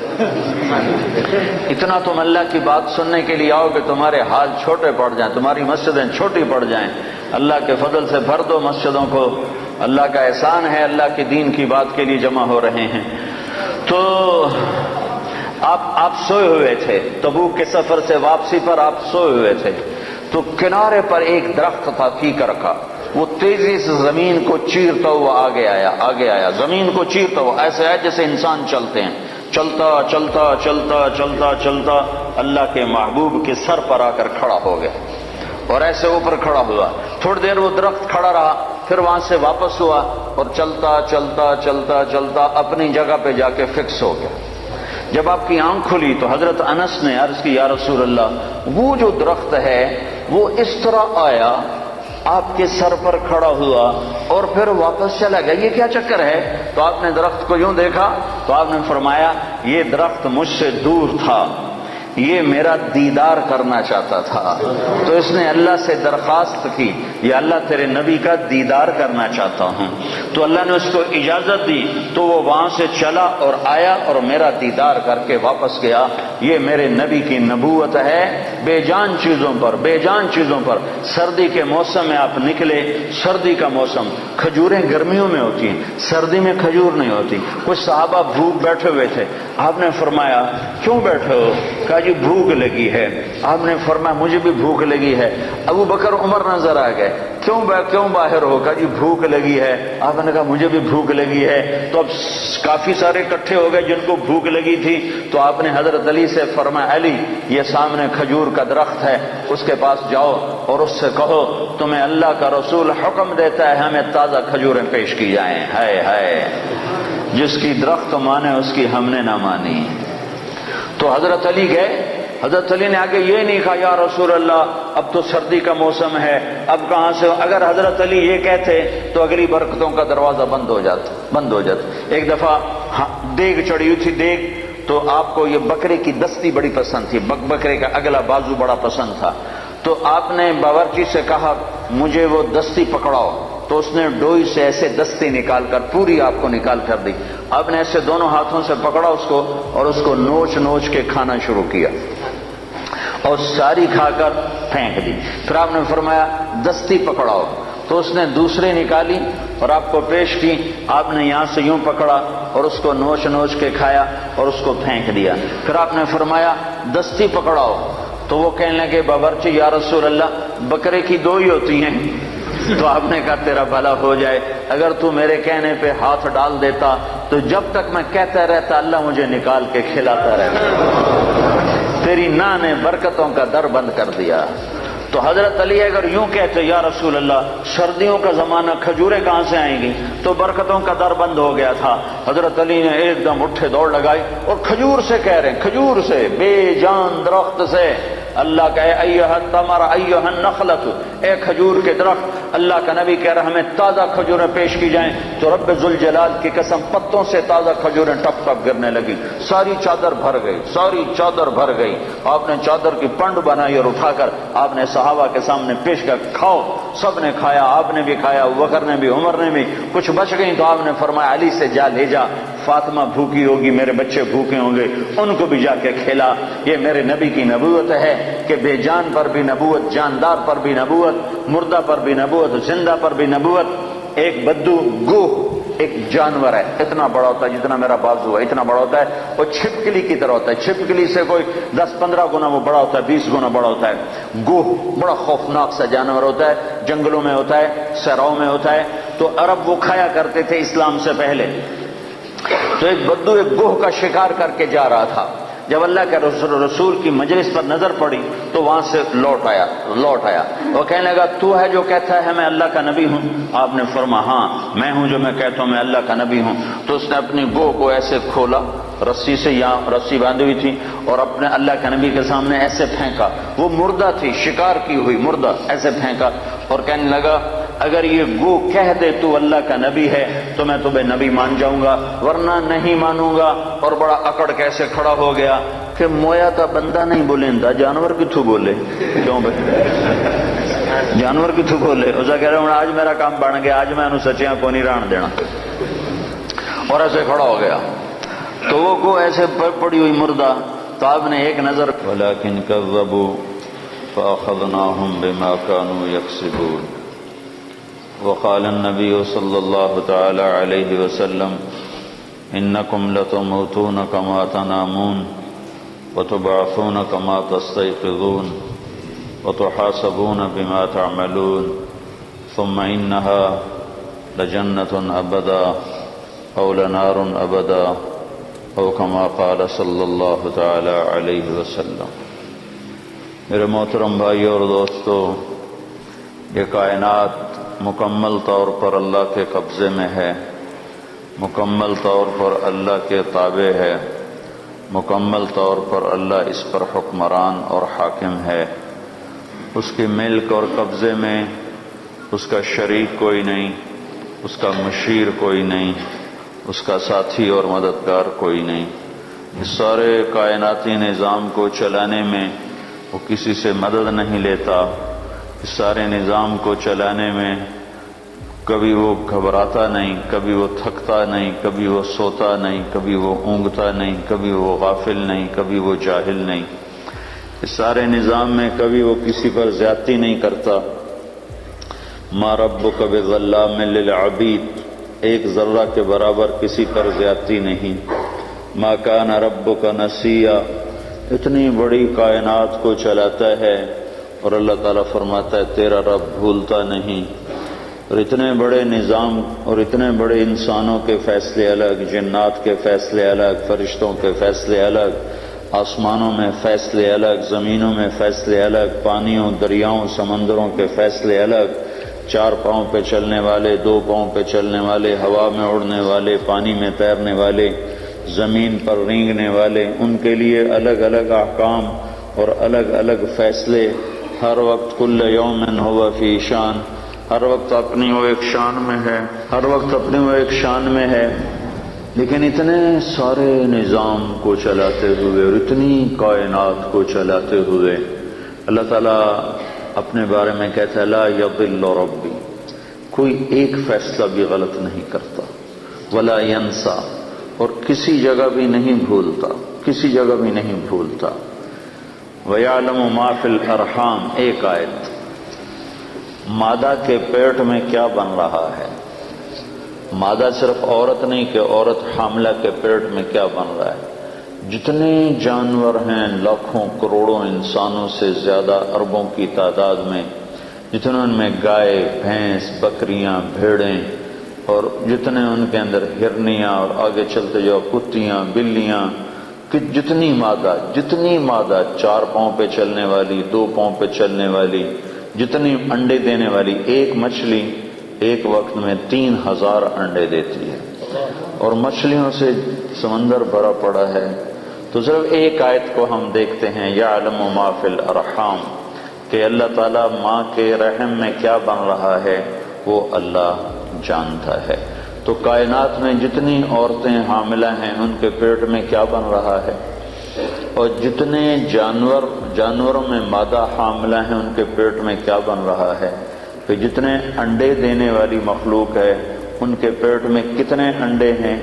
اتنا تم اللہ کی بات سننے کے لیے آؤ کہ تمہارے حال چھوٹے پڑ جائیں، تمہاری مسجدیں چھوٹی پڑ جائیں، اللہ کے فضل سے بھر دو مسجدوں کو، اللہ کا احسان ہے، اللہ کے دین کی بات کے لیے جمع ہو رہے ہیں۔ تو آپ سوئے ہوئے تھے، تبوک کے سفر سے واپسی پر آپ سوئے ہوئے تھے، تو کنارے پر ایک درخت تھا کیکر کا، وہ تیزی سے زمین کو چیرتا ہوا آگے آیا، زمین کو چیرتا ہوا، ایسے ہے جیسے انسان چلتے ہیں، چلتا چلتا چلتا چلتا چلتا اللہ کے محبوب کے سر پر آ کر کھڑا ہو گیا، اور ایسے اوپر کھڑا ہوا۔ تھوڑی دیر وہ درخت کھڑا رہا، پھر وہاں سے واپس ہوا اور چلتا چلتا چلتا چلتا اپنی جگہ پہ جا کے فکس ہو گیا۔ جب آپ کی آنکھ کھلی تو حضرت انس نے عرض کی، یا رسول اللہ، وہ جو درخت ہے وہ اس طرح آیا، آپ کے سر پر کھڑا ہوا اور پھر واپس چلا گیا، یہ کیا چکر ہے؟ تو آپ نے درخت کو یوں دیکھا تو آپ نے فرمایا، یہ درخت مجھ سے دور تھا، یہ میرا دیدار کرنا چاہتا تھا، تو اس نے اللہ سے درخواست کی، یا اللہ تیرے نبی کا دیدار کرنا چاہتا ہوں، تو اللہ نے اس کو اجازت دی، تو وہ وہاں سے چلا اور آیا اور میرا دیدار کر کے واپس گیا۔ یہ میرے نبی کی نبوت ہے۔ بے جان چیزوں پر سردی کے موسم میں آپ نکلے، سردی کا موسم، کھجوریں گرمیوں میں ہوتی ہیں، سردی میں کھجور نہیں ہوتی۔ کچھ صحابہ بھوک بیٹھے ہوئے تھے، آپ نے فرمایا کیوں بیٹھے ہو؟ کہا جی بھوک لگی ہے۔ آپ نے فرمایا مجھے بھی بھوک لگی ہے۔ ابو بکر عمر نظر آ گئے، کیوں باہر ہو؟ کہا جی بھوک لگی ہے۔ آپ نے کہا مجھے بھی بھوک لگی ہے۔ تو اب کافی سارے اکٹھے ہو گئے جن کو بھوک لگی تھی، تو آپ نے حضرت علی سے فرمایا، علی یہ سامنے کھجور کا درخت ہے، اس کے پاس جاؤ اور اس سے کہو تمہیں اللہ کا رسول حکم دیتا ہے ہمیں تازہ کھجوریں پیش کی جائیں۔ ہائے جس کی درخت مانے اس کی ہم نے نہ مانی۔ تو حضرت علی گئے، حضرت علی نے آگے یہ نہیں کہا یا رسول اللہ اب تو سردی کا موسم ہے، اب کہاں سے؟ اگر حضرت علی یہ کہتے تو اگلی برکتوں کا دروازہ بند ہو جاتا۔ ایک دفعہ دیگ چڑھی ہوئی تھی، دیگ تو آپ کو یہ بکرے کی دستی بڑی پسند تھی، بکرے کا اگلا بازو بڑا پسند تھا، تو آپ نے باورچی سے کہا مجھے وہ دستی پکڑاؤ، تو اس نے ڈوئی سے ایسے دستی نکال کر پوری آپ کو نکال کر دی۔ آپ نے ایسے دونوں ہاتھوں سے پکڑا اس کو اور اس کو نوچ کے کھانا شروع کیا اور ساری کھا کر پھینک دی۔ پھر آپ نے فرمایا دستی پکڑاؤ، تو اس نے دوسری نکالی اور آپ کو پیش کی، آپ نے یہاں سے یوں پکڑا اور اس کو نوچ کے کھایا اور اس کو پھینک دیا۔ پھر آپ نے فرمایا دستی پکڑاؤ، تو وہ کہنے لگے باورچی یا رسول اللہ بکرے کی دو ہی ہوتی ہیں۔ تو آپ نے کہا تیرا بھلا ہو جائے، اگر تو میرے کہنے پہ ہاتھ ڈال دیتا تو جب تک میں کہتا رہتا اللہ مجھے نکال کے کھلاتا رہتا۔ تیری نا نے برکتوں کا در بند کر دیا۔ تو حضرت علی اگر یوں کہتے یا رسول اللہ سردیوں کا زمانہ کھجوریں کہاں سے آئیں گی، تو برکتوں کا در بند ہو گیا تھا۔ حضرت علی نے ایک دم اٹھے دوڑ لگائی اور کھجور سے کہہ رہے ہیں، کھجور سے، بے جان درخت سے اللہ کہے ایھا التمر ایھا النخلۃ، اے کھجور کے درخت، اللہ کا نبی کہہ رہا ہمیں تازہ کھجوریں پیش کی جائیں، تو رب ذوالجلال کی قسم پتوں سے تازہ کھجوریں ٹپ ٹپ گرنے لگی، ساری چادر بھر گئی۔ آپ نے چادر کی پنڈ بنائی اور اٹھا کر آپ نے صحابہ کے سامنے پیش کر کھاؤ، سب نے کھایا، آپ نے بھی کھایا، ابوبکر نے بھی، عمر نے بھی، کچھ بچ گئی تو آپ نے فرمایا علی سے جا لے جا، فاطمہ بھوکی ہوگی، میرے بچے بھوکے ہوں گے، ان کو بھی جا کے کھلا۔ یہ میرے نبی کی نبوت ہے کہ بے جان پر بھی نبوت، جاندار پر بھی نبوت، مردہ پر بھی نبوت، زندہ پر بھی نبوت۔ ایک بدو گوہ ایک جانور ہے، اتنا بڑا ہوتا ہے جتنا میرا بازو ہے، اتنا بڑا ہوتا ہے، وہ چھپکلی کی طرح ہوتا ہے، چھپکلی سے کوئی 10-15 گنا وہ بڑا ہوتا ہے، 20 گنا بڑا ہوتا ہے۔ گوہ بڑا خوفناک سا جانور ہوتا ہے، جنگلوں میں ہوتا ہے، صحراؤں میں ہوتا ہے، تو عرب وہ کھایا کرتے تھے اسلام سے پہلے۔ تو ایک بدو ایک گوہ کا شکار کر کے جا رہا تھا، جب اللہ کے رسول کی مجلس پر نظر پڑی تو وہاں سے لوٹ آیا، وہ کہنے لگا تو ہے جو کہتا ہے میں اللہ کا نبی ہوں؟ آپ نے فرمایا ہاں میں ہوں جو میں کہتا ہوں میں اللہ کا نبی ہوں۔ تو اس نے اپنی گوہ کو ایسے کھولا، رسی سے، یہاں رسی باندھی ہوئی تھی، اور اپنے اللہ کے نبی کے سامنے ایسے پھینکا، وہ مردہ تھی، شکار کی ہوئی مردہ، ایسے پھینکا اور کہنے لگا اگر یہ گو کہہ دے تو اللہ کا نبی ہے تو میں تمہیں نبی مان جاؤں گا، ورنہ نہیں مانوں گا۔ اور بڑا اکڑ کیسے کھڑا ہو گیا کہ مویا کا بندہ نہیں بولیندا، جانور کتھوں بولے؟ کیوں بھائی جانور کتھوں بولے؟ اسے کہہ رہے ہوں آج میرا کام بن گیا، آج میں انہوں سچیاں کو نہیں ران دینا، اور ایسے کھڑا ہو گیا۔ تو وہ کو ایسے پڑی ہوئی مردہ، تو آپ نے ایک نظر ولیکن کذبوا فاخذناہم بما کانوا یکسبون، وقال النبي صلى الله تعالى عليه وسلم إنكم لتموتون كما تنامون وتبعثون كما تستيقظون وتحاسبون بما تعملون ثم إنها لجنة أبدا أو لنار أبدا أو كما قال صلی اللہ تعالی علیہ وسلم۔ میرے محترم بھائی اور دوستو، یہ کائنات مکمل طور پر اللہ کے قبضے میں ہے، مکمل طور پر اللہ کے تابع ہے، مکمل طور پر اللہ اس پر حکمران اور حاکم ہے۔ اس کی ملک اور قبضے میں اس کا شریک کوئی نہیں، اس کا مشیر کوئی نہیں، اس کا ساتھی اور مددگار کوئی نہیں۔ اس سارے کائناتی نظام کو چلانے میں وہ کسی سے مدد نہیں لیتا۔ اس سارے نظام کو چلانے میں کبھی وہ گھبراتا نہیں، کبھی وہ تھکتا نہیں، کبھی وہ سوتا نہیں، کبھی وہ اونگتا نہیں، کبھی وہ غافل نہیں، کبھی وہ جاہل نہیں۔ اس سارے نظام میں کبھی وہ کسی پر زیادتی نہیں کرتا۔ ما ربک بظلام للعبید، ایک ذرہ کے برابر کسی پر زیادتی نہیں۔ ما کان ربک نسیا، اتنی بڑی کائنات کو چلاتا ہے اور اللہ تعالیٰ فرماتا ہے تیرا رب بھولتا نہیں۔ اور اتنے بڑے نظام اور اتنے بڑے انسانوں کے فیصلے الگ، جنات کے فیصلے الگ، فرشتوں کے فیصلے الگ، آسمانوں میں فیصلے الگ، زمینوں میں فیصلے الگ، پانیوں، دریاؤں، سمندروں کے فیصلے الگ، چار پاؤں پہ چلنے والے، دو پاؤں پہ چلنے والے، ہوا میں اڑنے والے، پانی میں تیرنے والے، زمین پر رینگنے والے، ان کے لیے الگ الگ احکام اور الگ الگ فیصلے۔ ہر وقت کل یوم ہوا فی شان، ہر وقت اپنی وہ ایک شان میں ہے، ہر وقت اپنی وہ ایک شان میں ہے۔ لیکن اتنے سارے نظام کو چلاتے ہوئے اور اتنی کائنات کو چلاتے ہوئے اللہ تعالیٰ اپنے بارے میں کہتا ہے لا یضل ربی، کوئی ایک فیصلہ بھی غلط نہیں کرتا، ولا ینسا، اور کسی جگہ بھی نہیں بھولتا، کسی جگہ بھی نہیں بھولتا۔ وَيَعْلَمُ مَا فِي الْأَرْحَامِ، ایک آیت، مادہ کے پیٹ میں کیا بن رہا ہے۔ مادہ صرف عورت نہیں کہ عورت حاملہ کے پیٹ میں کیا بن رہا ہے۔ جتنے جانور ہیں لاکھوں کروڑوں انسانوں سے زیادہ، اربوں کی تعداد میں، جتنے ان میں گائے، بھینس، بکریاں، بھیڑیں، اور جتنے ان کے اندر ہرنیاں، اور آگے چلتے جاؤ کتیاں، بلیاں، کہ جتنی مادہ چار پاؤں پہ چلنے والی، دو پاؤں پہ چلنے والی، جتنی انڈے دینے والی، ایک مچھلی ایک وقت میں 3000 انڈے دیتی ہے، اور مچھلیوں سے سمندر بھرا پڑا ہے۔ تو صرف ایک آیت کو ہم دیکھتے ہیں یعلم ما فی الارحام، کہ اللہ تعالیٰ ماں کے رحم میں کیا بن رہا ہے وہ اللہ جانتا ہے۔ تو کائنات میں جتنی عورتیں حاملہ ہیں ان کے پیٹ میں کیا بن رہا ہے، اور جتنے جانوروں میں مادہ حاملہ ہیں ان کے پیٹ میں کیا بن رہا ہے، کہ جتنے انڈے دینے والی مخلوق ہے ان کے پیٹ میں کتنے انڈے ہیں،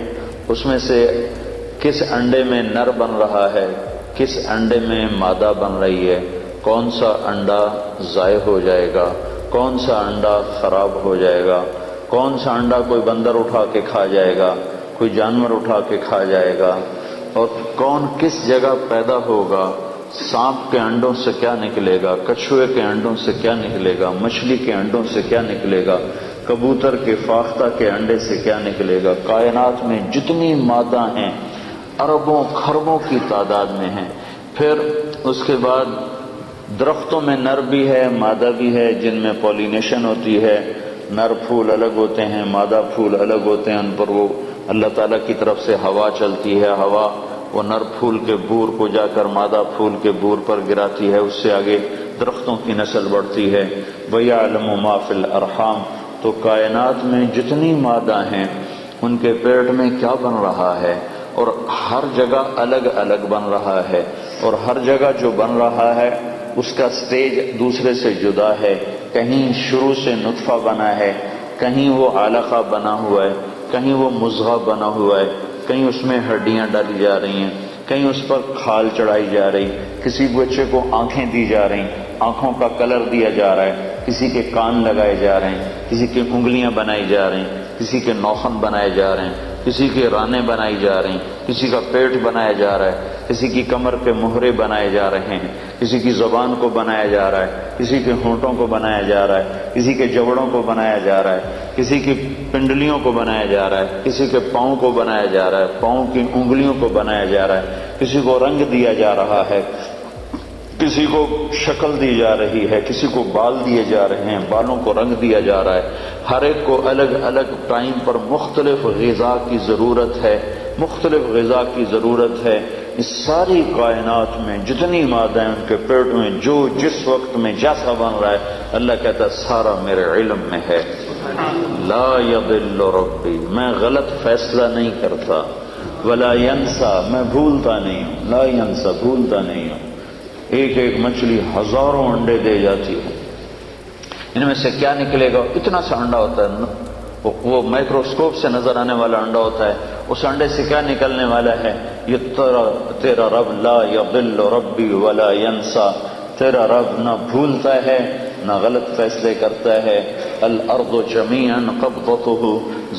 اس میں سے کس انڈے میں نر بن رہا ہے، کس انڈے میں مادہ بن رہی ہے، کون سا انڈا ضائع ہو جائے گا، کون سا انڈا خراب ہو جائے گا، کون سا انڈا کوئی بندر اٹھا کے کھا جائے گا، کوئی جانور اٹھا کے کھا جائے گا، اور کون کس جگہ پیدا ہوگا، سانپ کے انڈوں سے کیا نکلے گا، کچھوے کے انڈوں سے کیا نکلے گا، مچھلی کے انڈوں سے کیا نکلے گا، کبوتر کے فاختہ کے انڈے سے کیا نکلے گا۔ کائنات میں جتنی مادہ ہیں اربوں خربوں کی تعداد میں ہیں۔ پھر اس کے بعد درختوں میں نر بھی ہے مادہ بھی ہے، جن میں پولینیشن ہوتی ہے، نر پھول الگ ہوتے ہیں، مادہ پھول الگ ہوتے ہیں، ان پر وہ اللہ تعالیٰ کی طرف سے ہوا چلتی ہے، ہوا وہ نر پھول کے بور کو جا کر مادہ پھول کے بور پر گراتی ہے، اس سے آگے درختوں کی نسل بڑھتی ہے۔ وَيَعْلَمُ مَا فِي الْأَرْحَامِ، تو کائنات میں جتنی مادہ ہیں ان کے پیٹ میں کیا بن رہا ہے، اور ہر جگہ الگ الگ بن رہا ہے، اور ہر جگہ جو بن رہا ہے اس کا سٹیج دوسرے سے جدا ہے۔ کہیں شروع سے نطفہ بنا ہے، کہیں وہ علقہ بنا ہوا ہے، کہیں وہ مضغہ بنا ہوا ہے، کہیں اس میں ہڈیاں ڈالی جا رہی ہیں، کہیں اس پر کھال چڑھائی جا رہی، کسی بچے کو آنکھیں دی جا رہی، آنکھوں کا کلر دیا جا رہا ہے، کسی کے کان لگائے جا رہے ہیں، کسی کی انگلیاں بنائی جا رہی ہیں، کسی کے ناخن بنائے جا رہے ہیں، کسی کے رانے بنائی جا رہی ہیں، کسی کا پیٹ بنایا جا رہا ہے، کسی کی کمر پہ مہرے بنائے جا رہے ہیں، کسی کی زبان کو بنایا جا رہا ہے، کسی کے ہونٹوں کو بنایا جا رہا ہے، کسی کے جوڑوں کو بنایا جا رہا ہے، کسی کی پنڈلیوں کو بنایا جا رہا ہے، کسی کے پاؤں کو بنایا جا رہا ہے، پاؤں کی انگلیوں کو بنایا جا رہا ہے، کسی کو رنگ دیا جا رہا ہے، کسی کو شکل دی جا رہی ہے، کسی کو بال دیے جا رہے ہیں، بالوں کو رنگ دیا جا رہا ہے، ہر ایک کو الگ الگ ٹائم پر مختلف غذا کی ضرورت ہے، مختلف غذا کی ضرورت ہے۔ اس ساری کائنات میں جتنی مادہ ان کے پیٹ میں جو جس وقت میں جیسا بن رہا ہے، اللہ کہتا ہے سارا میرے علم میں ہے۔ لا یضل ربی، میں غلط فیصلہ نہیں کرتا، ولا ینسا، میں بھولتا نہیں ہوں، لا ینسا، بھولتا نہیں ہوں۔ ایک ایک مچھلی ہزاروں انڈے دے جاتی ہے، ان میں سے کیا نکلے گا؟ اتنا سا انڈا ہوتا ہے، وہ مائکروسکوپ سے نظر آنے والا انڈا ہوتا ہے، اس انڈے سے کیا نکلنے والا ہے؟ یہ تیرا رب لا یضل ربی ولا ینسا، تیرا رب نہ بھولتا ہے نہ غلط فیصلے کرتا ہے۔ الارض جمیعا قبضتہ،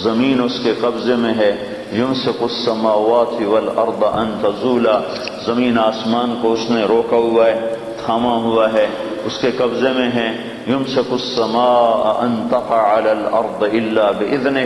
زمین اس کے قبضے میں ہے۔ یمسک السماوات والارض ان تزولا، زمین آسمان کو اس نے روکا ہوا ہے، تھاما ہوا ہے، اس کے قبضے میں ہے۔ یمسک السماء ان تقع علی الارض الا باذنہ،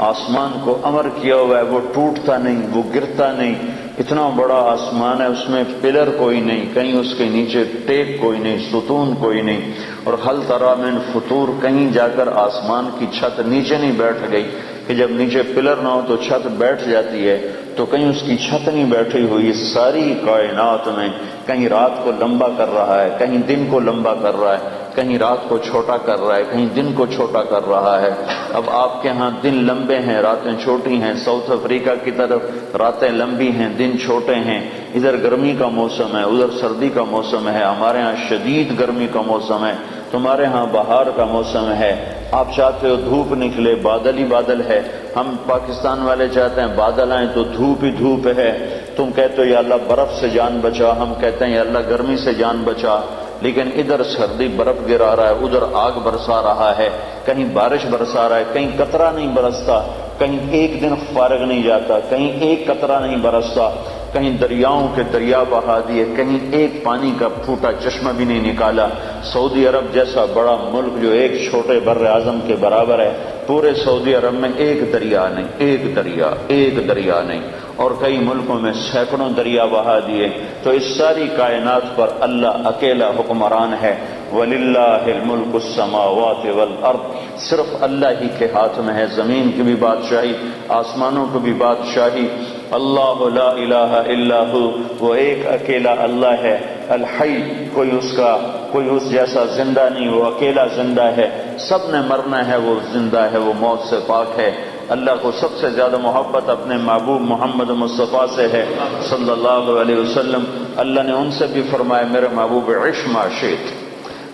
آسمان کو امر کیا ہوا ہے، وہ ٹوٹتا نہیں، وہ گرتا نہیں۔ اتنا بڑا آسمان ہے، اس میں پلر کوئی نہیں، کہیں اس کے نیچے ٹیک کوئی نہیں، ستون کوئی نہیں۔ اور حل تری من فطور، کہیں جا کر آسمان کی چھت نیچے نہیں بیٹھ گئی کہ جب نیچے پلر نہ ہو تو چھت بیٹھ جاتی ہے، تو کہیں اس کی چھت نہیں بیٹھی ہوئی۔ ساری کائنات میں کہیں رات کو لمبا کر رہا ہے، کہیں دن کو لمبا کر رہا ہے، کہیں رات کو چھوٹا کر رہا ہے، کہیں دن کو چھوٹا کر رہا ہے۔ اب آپ کے ہاں دن لمبے ہیں، راتیں چھوٹی ہیں، ساؤتھ افریقہ کی طرف راتیں لمبی ہیں، دن چھوٹے ہیں۔ ادھر گرمی کا موسم ہے، ادھر سردی کا موسم ہے، ہمارے ہاں شدید گرمی کا موسم ہے، تمہارے ہاں بہار کا موسم ہے۔ آپ چاہتے ہو دھوپ نکلے، بادل ہی بادل ہے۔ ہم پاکستان والے چاہتے ہیں بادل آئیں تو دھوپ ہی دھوپ ہے۔ تم کہتے ہو یا اللہ برف سے جان بچا، ہم کہتے ہیں یا اللہ گرمی سے جان بچا۔ لیکن ادھر سردی برف گرا رہا ہے، ادھر آگ برسا رہا ہے، کہیں بارش برسا رہا ہے، کہیں قطرہ نہیں برستا، کہیں ایک دن فارغ نہیں جاتا، کہیں ایک قطرہ نہیں برستا، کہیں دریاؤں کے دریا بہا دیے، کہیں ایک پانی کا پھوٹا چشمہ بھی نہیں نکالا۔ سعودی عرب جیسا بڑا ملک جو ایک چھوٹے بر اعظم کے برابر ہے، پورے سعودی عرب میں ایک دریا نہیں، ایک دریا نہیں، اور کئی ملکوں میں سینکڑوں دریا بہا دیے۔ تو اس ساری کائنات پر اللہ اکیلا حکمران ہے۔ وَلِلَّهِ الْمُلْكُ السَّمَاوَاتِ وَالْأَرْضِ، صرف اللہ ہی کے ہاتھ میں ہے، زمین کی بھی بادشاہی، آسمانوں کی بھی بادشاہی۔ اللہ لا الہ الا ہو، وہ ایک اکیلا اللہ ہے۔ الحی، کوئی اس جیسا زندہ نہیں، وہ اکیلا زندہ ہے، سب نے مرنا ہے، وہ زندہ ہے، وہ موت سے پاک ہے۔ اللہ کو سب سے زیادہ محبت اپنے محبوب محمد مصطفیٰ سے ہے صلی اللہ علیہ وسلم۔ اللہ نے ان سے بھی فرمایا میرے محبوب عش ما شئت،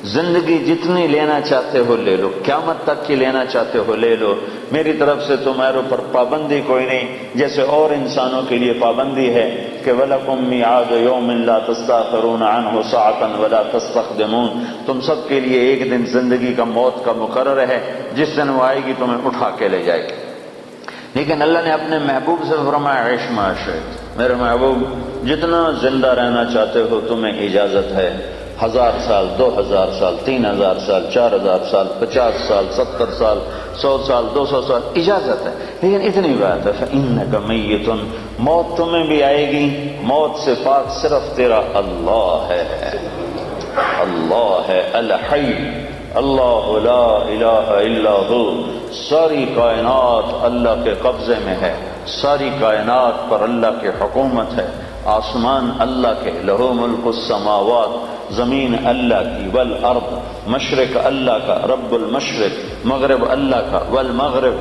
زندگی جتنی لینا چاہتے ہو لے لو، قیامت تک کی لینا چاہتے ہو لے لو، میری طرف سے تمہارے اوپر پابندی کوئی نہیں، جیسے اور انسانوں کے لیے پابندی ہے کہ وَلَكُمْ مِيعَادُ يَوْمٍ لَا تَسْتَأْخِرُونَ عَنْهُ سَاعَةً وَلَا تَسْتَقْدِمُونَ، تم سب کے لیے ایک دن زندگی کا موت کا مقرر ہے، جس دن وہ آئے گی تمہیں اٹھا کے لے جائے گی۔ لیکن اللہ نے اپنے محبوب سے فرمایا عش ما شئت، میرے محبوب جتنا زندہ رہنا چاہتے ہو تمہیں اجازت ہے، 1000 سال، 2000 سال، 3000 سال، 4000 سال، 50 سال، 70 سال، 100 سال، 200 سال، اجازت ہے۔ لیکن اتنی بات ہے فَإِنَّكَ مَيِّتٌ، موت تمہیں بھی آئے گی، موت سے پاک صرف تیرا اللہ ہے، اللہ ہے الحی، اللہ لا الہ الا ہو۔ ساری کائنات اللہ کے قبضے میں ہے، ساری کائنات پر اللہ کی حکومت ہے، آسمان اللہ کے، لہو ملک السماوات، زمین اللہ کی، والارض، مشرق اللہ کا، رب المشرق، مغرب اللہ کا، والمغرب،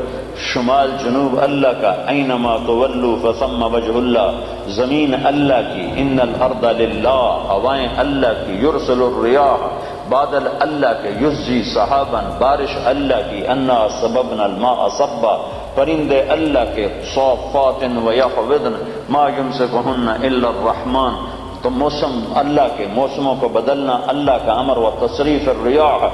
شمال جنوب اللہ کا، اینما تولوا فثم وجہ اللہ، زمین اللہ کی، ان الارض للہ، ہوائیں اللہ کی، یرسل الریاح، بادل اللہ کے، یزجی صحابا، بارش اللہ کی، انا سببنا الماء صبا، پرندے اللہ کے، صافات ویقبضن ما یمسکہن الا الرحمن، تو موسم اللہ کے، موسموں کو بدلنا اللہ کا امر، و تصریف الریاح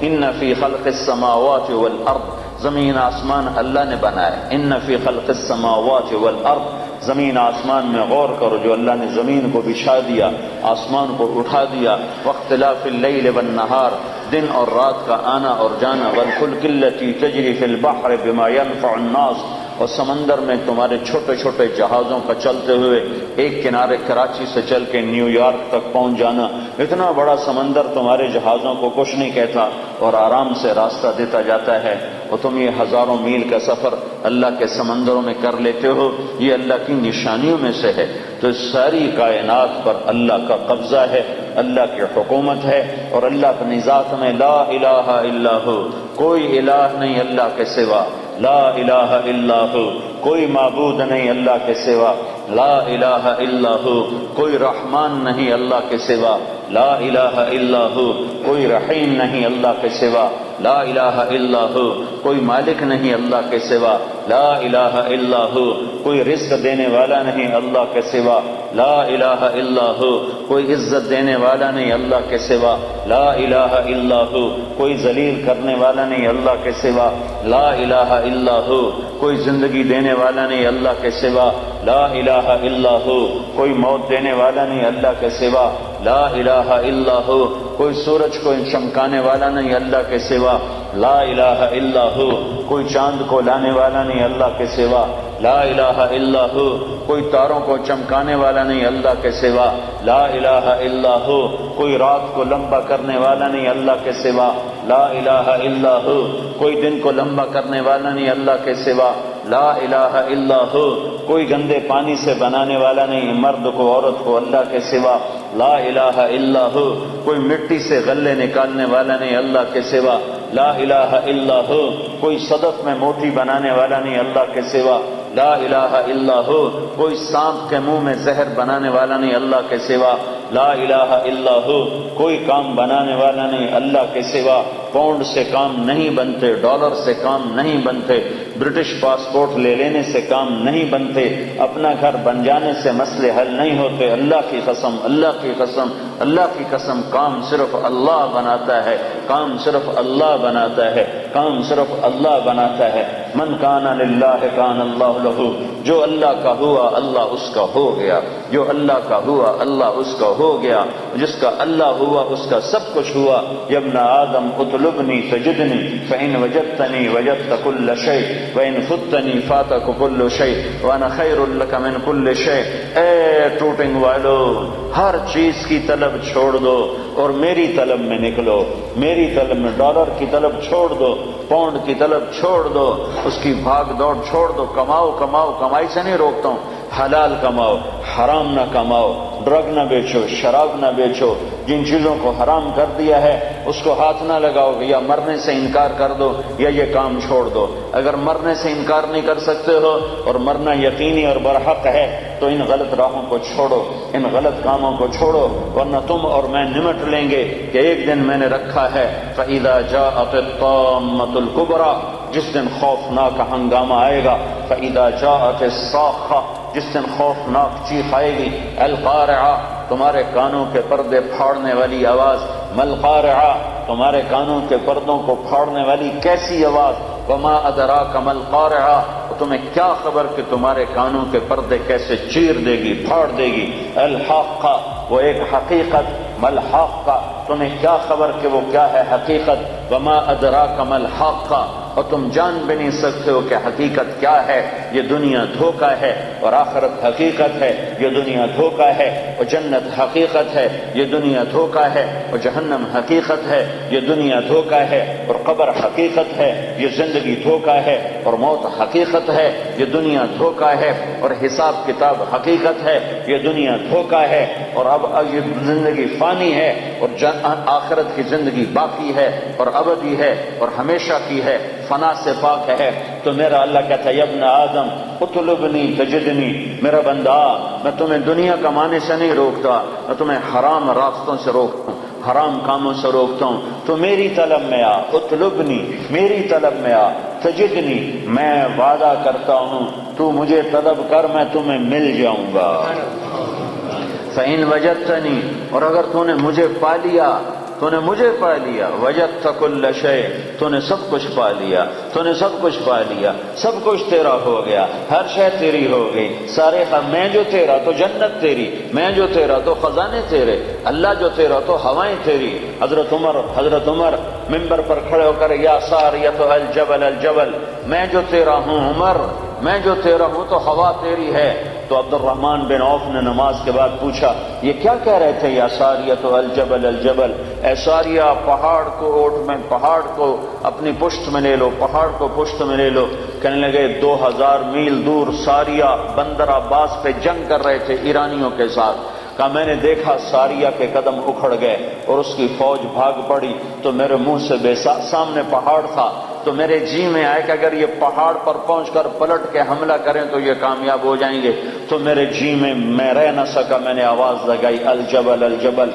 ان فی خلق السماوات والارض، زمین آسمان اللہ نے بنائے، ان فی خلق السماوات والارض، زمین آسمان میں غور کرو، جو اللہ نے زمین کو بچھا دیا، آسمان کو اٹھا دیا، واختلاف اللیل والنہار، دن اور رات کا آنا اور جانا، والفلک التی تجری فی البحر بما ينفع الناس، اور سمندر میں تمہارے چھوٹے چھوٹے جہازوں کا چلتے ہوئے ایک کنارے کراچی سے چل کے نیو یارک تک پہنچ جانا، اتنا بڑا سمندر تمہارے جہازوں کو کچھ نہیں کہتا اور آرام سے راستہ دیتا جاتا ہے، اور تم یہ ہزاروں میل کا سفر اللہ کے سمندروں میں کر لیتے ہو، یہ اللہ کی نشانیوں میں سے ہے۔ تو اس ساری کائنات پر اللہ کا قبضہ ہے، اللہ کی حکومت ہے، اور اللہ اپنی ذات میں لا الہ الا ہو، کوئی الہ نہیں اللہ کے سوا، لا الہ الا ہو، کوئی معبود نہیں اللہ کے سوا، لا الہ الا ہو، کوئی رحمان نہیں اللہ کے سوا، لا الہ الا ہو، کوئی رحیم نہیں اللہ کے سوا، لا الہ الا ہو، کوئی مالک نہیں اللہ کے سوا، لا الہ الا ہو، کوئی رزق دینے والا نہیں اللہ کے سوا، لا الہ الا ہو، کوئی عزت دینے والا نہیں اللہ کے سوا، لا الہ الا ہو، کوئی ذلیل کرنے والا نہیں اللہ کے سوا، لا الہ الا ہو، کوئی زندگی دینے والا نہیں اللہ کے سوا، لا الہ الا ہو، کوئی موت دینے والا نہیں اللہ کے سوا، لا الہ الا ہو، کوئی سورج کو چمکانے والا نہیں اللہ کے سوا، لا الہ الا ہو، کوئی چاند کو لانے والا نہیں اللہ کے سوا، لا الہ الا ہو، کوئی تاروں کو چمکانے والا نہیں اللہ کے سوا، لا الہ الا ہو، کوئی رات کو لمبا کرنے والا نہیں اللہ کے سوا، لا الہ الا ہو، کوئی دن کو لمبا کرنے والا نہیں اللہ کے سوا، لا الہ الا ہو، کوئی گندے پانی سے بنانے والا نہیں مرد کو عورت کو اللہ کے سوا، لا الہ الا ہو، کوئی مٹی سے غلے نکالنے والا نہیں اللہ کے سوا، لا الہ الا ہو، کوئی صدف میں موتی بنانے والا نہیں اللہ کے سوا، لا الہ الا ہو، کوئی سانپ کے منہ میں زہر بنانے والا نہیں اللہ کے سوا، لا الہ الا ہو، کوئی کام بنانے والا نہیں اللہ کے سوا، پاؤنڈ سے کام نہیں بنتے، ڈالر سے کام نہیں بنتے، برٹش پاسپورٹ لے لینے سے کام نہیں بنتے، اپنا گھر بن جانے سے مسئلے حل نہیں ہوتے، اللہ کی قسم، اللہ کی قسم، اللہ کی قسم، کام صرف اللہ بناتا ہے، کام صرف اللہ بناتا ہے، کام صرف اللہ بناتا ہے۔ من کان للہ کان اللہ لہ، جو اللہ کا ہوا اللہ اس کا ہو گیا، جو اللہ کا ہوا اللہ اس کا ہو گیا، جس کا اللہ ہوا اس کا سب کچھ ہوا۔ یا ابن آدم اطلبنی تجدنی فإن وجدتنی وجدت كل شيء وإن فتنی فاتک كل شيء وأنا خیر لک من كل شيء۔ اے ٹوٹنگ والو، ہر چیز کی طلب چھوڑ دو اور میری طلب میں نکلو، میری طلب میں، ڈالر کی طلب چھوڑ دو، پاؤنڈ کی طلب چھوڑ دو، اس کی بھاگ دوڑ چھوڑ دو، کماؤ کماؤ، کمائی سے نہیں روکتا ہوں، حلال کماؤ، حرام نہ کماؤ، ڈرگ نہ بیچو، شراب نہ بیچو، جن چیزوں کو حرام کر دیا ہے اس کو ہاتھ نہ لگاؤ، یا مرنے سے انکار کر دو یا یہ کام چھوڑ دو۔ اگر مرنے سے انکار نہیں کر سکتے ہو اور مرنا یقینی اور برحق ہے تو ان غلط راہوں کو چھوڑو، ان غلط کاموں کو چھوڑو، ورنہ تم اور میں نمٹ لیں گے کہ ایک دن میں نے رکھا ہے فَإِذَا جَاءَتِ الطَّامَّةُ الْكُبْرَى، جس دن خوفناک ہنگامہ آئے گا، فَإِذَا جَاءَتِ الصَّاخَّةُ، جس دن خوفناک چیخ آئے گی، القارعہ، تمہارے کانوں کے پردے پھاڑنے والی آواز، ملقارعہ، تمہارے کانوں کے پردوں کو پھاڑنے والی کیسی آواز، وما ادراک ملقارعہ، تمہیں کیا خبر کہ تمہارے کانوں کے پردے کیسے چیر دے گی، پھاڑ دے گی، الحاقہ، وہ ایک حقیقت، ملحاقہ، تمہیں کیا خبر کہ وہ کیا ہے حقیقت، وما ادراک ملحاقہ، اور تم جان بھی نہیں سکتے ہو کہ حقیقت کیا ہے۔ یہ دنیا دھوکہ ہے اور آخرت حقیقت ہے، یہ دنیا دھوکہ ہے اور جنت حقیقت ہے، یہ دنیا دھوکہ ہے اور جہنم حقیقت ہے، یہ دنیا دھوکہ ہے اور قبر حقیقت ہے، یہ زندگی دھوکہ ہے اور موت حقیقت ہے، یہ دنیا دھوکہ ہے اور حساب کتاب حقیقت ہے، یہ دنیا دھوکہ ہے، اور اب یہ زندگی فانی ہے اور آخرت کی زندگی باقی ہے اور ابدی ہے اور ہمیشہ کی ہے، فنا سے پاک ہے۔ تو میرا اللہ کہتا ہے یا ابن آدم اطلبنی تجدنی، میرا بندہ میں تمہیں دنیا کمانے سے نہیں روکتا، میں تمہیں حرام راستوں سے روکتا ہوں، حرام کاموں سے روکتا ہوں، تو میری طلب میں آ، اطلبنی، میری طلب میں آ، تجدنی، میں وعدہ کرتا ہوں تو مجھے طلب کر، میں تمہیں مل جاؤں گا۔ فإن وجدتنی، اور اگر تو نے مجھے پا لیا، تو نے مجھے پا لیا، وجدت کل شیء، تو نے سب کچھ پا لیا، تو نے سب کچھ پا لیا، سب کچھ تیرا ہو گیا، ہر شے تیری ہو گئی، سارے میں جو تیرا تو جنت تیری، میں جو تیرا تو خزانے تیرے، اللہ جو تیرا تو ہوائیں تیری۔ حضرت عمر منبر پر کھڑے ہو کر یا ساریۃ الجبل الجبل، میں جو تیرا ہوں عمر، میں جو تیرا ہوں تو ہوا تیری ہے۔ تو عبد الرحمن بن عوف نے نماز کے بعد پوچھا یہ کیا کہہ رہے تھے یا ساریۃ الجبل الجبل، اے ساریہ پہاڑ کو اوٹ میں، پہاڑ کو اپنی پشت میں لے لو، پہاڑ کو پشت میں لے لو۔ کہنے لگے 2000 میل دور ساریہ بندر عباس پہ جنگ کر رہے تھے ایرانیوں کے ساتھ، کہا میں نے دیکھا ساریہ کے قدم اکھڑ گئے اور اس کی فوج بھاگ پڑی، تو میرے منہ سے سامنے پہاڑ تھا، تو میرے جی میں آئے کہ اگر یہ پہاڑ پر پہنچ کر پلٹ کے حملہ کریں تو یہ کامیاب ہو جائیں گے، تو میرے جی میں رہ نہ سکا، میں نے آواز لگائی الجبل الجبل۔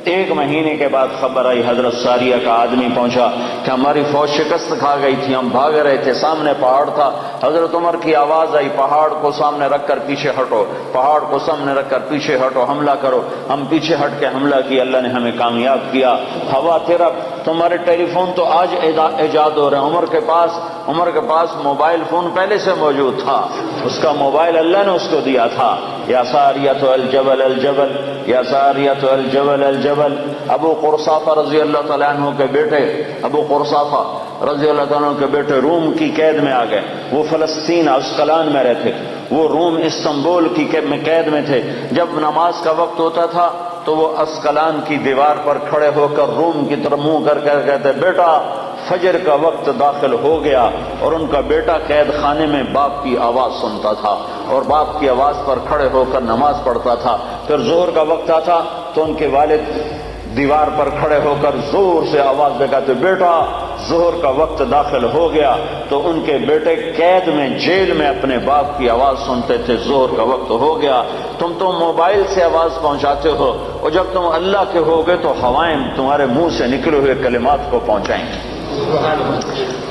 1 مہینے کے بعد خبر آئی، حضرت ساریہ کا آدمی پہنچا کہ ہماری فوج شکست کھا گئی تھی، ہم بھاگ رہے تھے، سامنے پہاڑ تھا۔ حضرت عمر کی آواز آئی پہاڑ کو سامنے رکھ کر پیچھے ہٹو، پہاڑ کو سامنے رکھ کر پیچھے ہٹو، حملہ کرو۔ ہم پیچھے ہٹ کے حملہ کیا، اللہ نے ہمیں کامیاب کیا۔ ہوا تیرا، تمہارے ٹیلی فون تو آج ایجاد ہو رہے ہیں، عمر کے پاس موبائل فون پہلے سے موجود تھا، اس کا موبائل اللہ نے اس کو دیا تھا۔ یا ساریۃ الجبل الجبل، یا ساریۃ الجبل الجبل۔ ابو قرصافہ رضی اللہ تعالیٰ عنہ کے بیٹے، ابو قرصافہ رضی اللہ تعالیٰ عنہ کے بیٹے روم کی قید میں آ گئے، وہ فلسطین اسقلان میں رہتے، وہ روم استنبول کی قید میں تھے۔ جب نماز کا وقت ہوتا تھا تو وہ اسقلان کی دیوار پر کھڑے ہو کر روم کی طرف منہ کر کے کہتے بیٹا فجر کا وقت داخل ہو گیا، اور ان کا بیٹا قید خانے میں باپ کی آواز سنتا تھا اور باپ کی آواز پر کھڑے ہو کر نماز پڑھتا تھا۔ پھر ظہر کا وقت آتا تو ان کے والد دیوار پر کھڑے ہو کر زور سے آواز لگاتے بیٹا ظہر کا وقت داخل ہو گیا، تو ان کے بیٹے قید میں جیل میں اپنے باپ کی آواز سنتے تھے ظہر کا وقت ہو گیا۔ تم تو موبائل سے آواز پہنچاتے ہو، اور جب تم اللہ کے ہوگے تو ہوائیں تمہارے منہ سے نکلے ہوئے کلمات کو پہنچائیں گے۔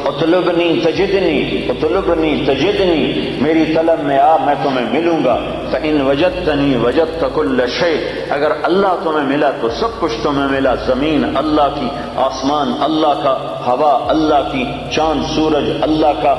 اطلبنی تجدنی، اطلبنی تجدنی، میری طلب میں آ، میں تمہیں ملوں گا۔ فإن وجدتنی وجدت کل شیء، اگر اللہ تمہیں ملا تو سب کچھ تمہیں ملا، زمین اللہ کی، آسمان اللہ کا، ہوا اللہ کی، چاند سورج اللہ کا،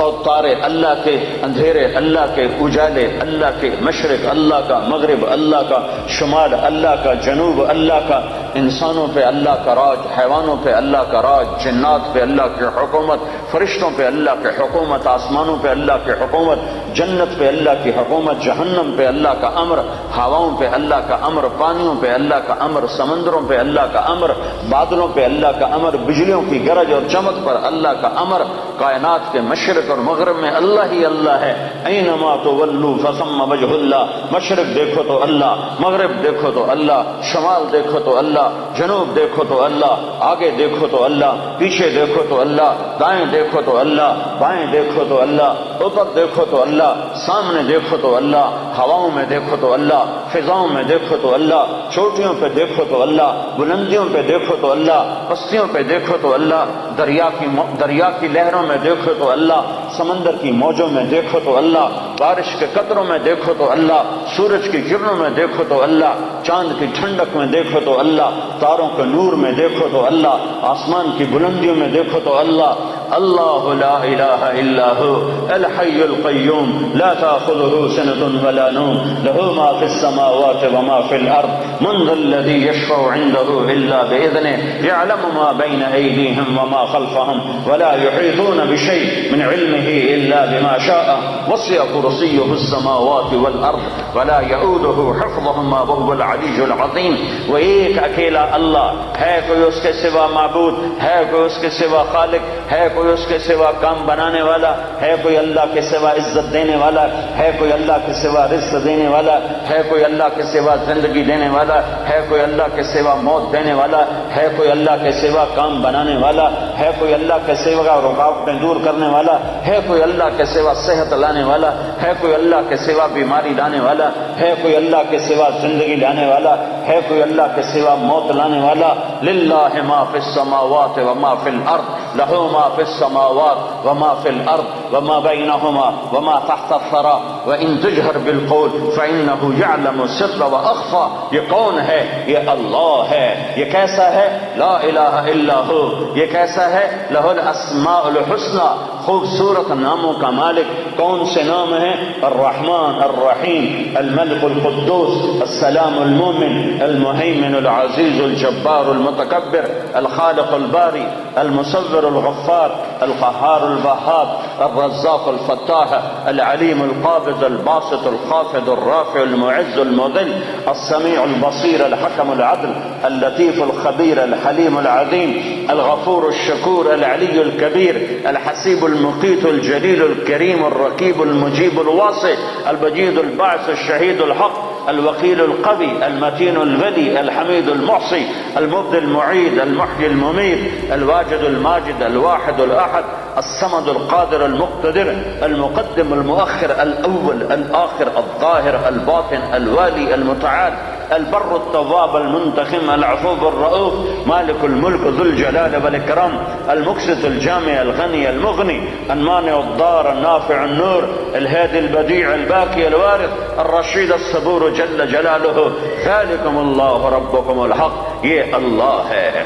اور تارے اللہ کے، اندھیرے اللہ کے، اجالے اللہ کے، مشرق اللہ کا، مغرب اللہ کا، شمال اللہ کا، جنوب اللہ کا، انسانوں پہ اللہ کا راج، حیوانوں پہ اللہ کا راج، جنات پہ اللہ کی حکومت، فرشتوں پہ اللہ کی حکومت، آسمانوں پہ اللہ کی حکومت، جنت پہ اللہ کی حکومت، جہنم پہ اللہ کا امر، ہواؤں پہ اللہ کا امر، پانیوں پہ اللہ کا امر، سمندروں پہ اللہ کا امر، بادلوں پہ اللہ کا امر، بجلیوں کی گرج اور چمک پر اللہ کا امر، کائنات کے مشرق اور مغرب میں اللہ ہی اللہ ہے۔ اینما تولوا فثم وجہ اللہ، مشرق دیکھو تو اللہ، مغرب دیکھو تو اللہ، شمال دیکھو تو اللہ، جنوب دیکھو تو اللہ، آگے دیکھو تو اللہ، پیچھے دیکھو تو اللہ، دائیں دیکھو تو اللہ، بائیں دیکھو تو اللہ، اوپر دیکھو تو اللہ، سامنے دیکھو تو اللہ، ہواؤں میں دیکھو تو اللہ، فضاؤں میں دیکھو تو اللہ، چوٹیوں پہ دیکھو تو اللہ، بلندیوں پہ دیکھو تو اللہ، پستیوں پہ دیکھو تو اللہ، دریا کی لہروں میں دیکھو تو اللہ، سمندر کی موجوں میں دیکھو تو اللہ، بارش کے قطروں میں دیکھو تو اللہ، سورج کی کرنوں میں دیکھو تو اللہ، چاند کی ٹھنڈک میں دیکھو تو اللہ، تاروں کے نور میں دیکھو تو اللہ، آسمان کی بلندیوں میں دیکھو تو اللہ۔ اللہ لا الہ الا هو الحی القیوم لا تأخذه سنة ولا نوم له ما في السماوات وما في الأرض من ذا الذي يشفع عنده إلا بإذنه يعلم ما بين أيديهم وما خلفهم ولا يحيطون بشيء من علمه إلا بما شاء وسع كرسيه السماوات والأرض ولا يؤوده حفظهما وهو العلي العظيم۔ وہ ایک اکیلا اللہ ہے، کوئی اس کے سوا معبود ہے، کوئی اس کے سوا خالق ہے، کوئی اس کے سوا کام بنانے والا ہے، کوئی اللہ کے سوا عزت دینے والا ہے، کوئی اللہ کے سوا رزق دینے والا ہے، کوئی اللہ کے سوا زندگی دینے والا ہے، کوئی اللہ کے سوا موت دینے والا ہے، کوئی اللہ کے سوا کام بنانے والا ہے، کوئی اللہ کے سوا رکاوٹیں دور کرنے والا ہے، کوئی اللہ کے سوا صحت لانے والا ہے، کوئی اللہ کے سوا بیماری لانے والا ہے، کوئی اللہ کے سوا زندگی لانے والا ہے، کوئی اللہ کے سوا موت لانے والا۔ للہ ما فی السماوات وما فی الارض، لہ ما فی السماوات وما فی الارض، وما بينهما وما تحت الثرى وإن تجهر بالقول فإنه يعلم السر وأخفى. یہ کون ہے؟ یہ اللہ ہے. یہ کیسا ہے؟ لا الہ الا ہو. یہ کیسا ہے؟ لہ الاسماء الحسنى. خوبصورت ناموں کا مالک. کون سے نام ہیں؟ الرحمن الرحیم الملك القدوس السلام المؤمن المهيمن العزيز الجبار المتكبر الخالق الباري المصور الغفار القهار الوهاب الرزاق الفتاح العليم القابض الباسط الخافض الرافع المعز المذل السميع البصير الحكم العدل اللطيف الخبير الحليم العظيم الغفور الشكور العلي الكبير الحسيب المقيت الجليل الكريم الرقيب المجيب الواسع البجيد الباعث الشهيد الحق الوكيل القوي المتين الولي الحميد المحصي المبدي المعيد المحيي المميت الواجد الماجد الواحد الأحد الصمد القادر المقتدر المقدم المؤخر الأول الآخر الظاهر الباطن الوالي المتعال البر التواب المنتقم العفو الرؤوف مالك الملك ذو الجلال والإكرام المقسط الجامع الغني المغني المانع الضار النافع النور الهادي البديع الباقي الوارث الرشيد الصبور جل جلاله ذلكم الله ربكم الحق. یہ اللہ ہے.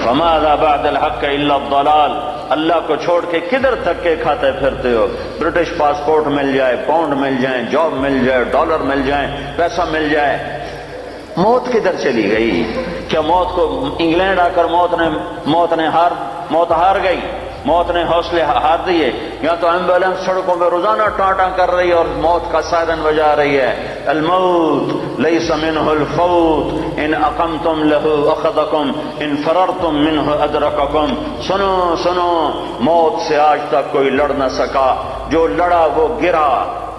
فماذا بعد الحق الا الضلال. اللہ کو چھوڑ کے کدھر تک کے کھاتے پھرتے ہو؟ برٹش پاسپورٹ مل جائے، پاؤنڈ مل جائیں، جاب مل جائے، ڈالر مل جائیں، پیسہ مل جائے، موت کدھر چلی گئی؟ کیا موت کو انگلینڈ آ کر موت ہار گئی؟ موت نے حوصلے ہار دیے؟ یا تو ایمبولینس سڑکوں پہ روزانہ ٹاٹا کر رہی ہے اور موت کا سائرن بجا رہی ہے. الموت لیس منہ الفوت ان اقمتم لہ اخذکم ان فررتم منہ ادرککم. سنو سنو، موت سے آج تک کوئی لڑ نہ سکا. جو لڑا وہ گرا،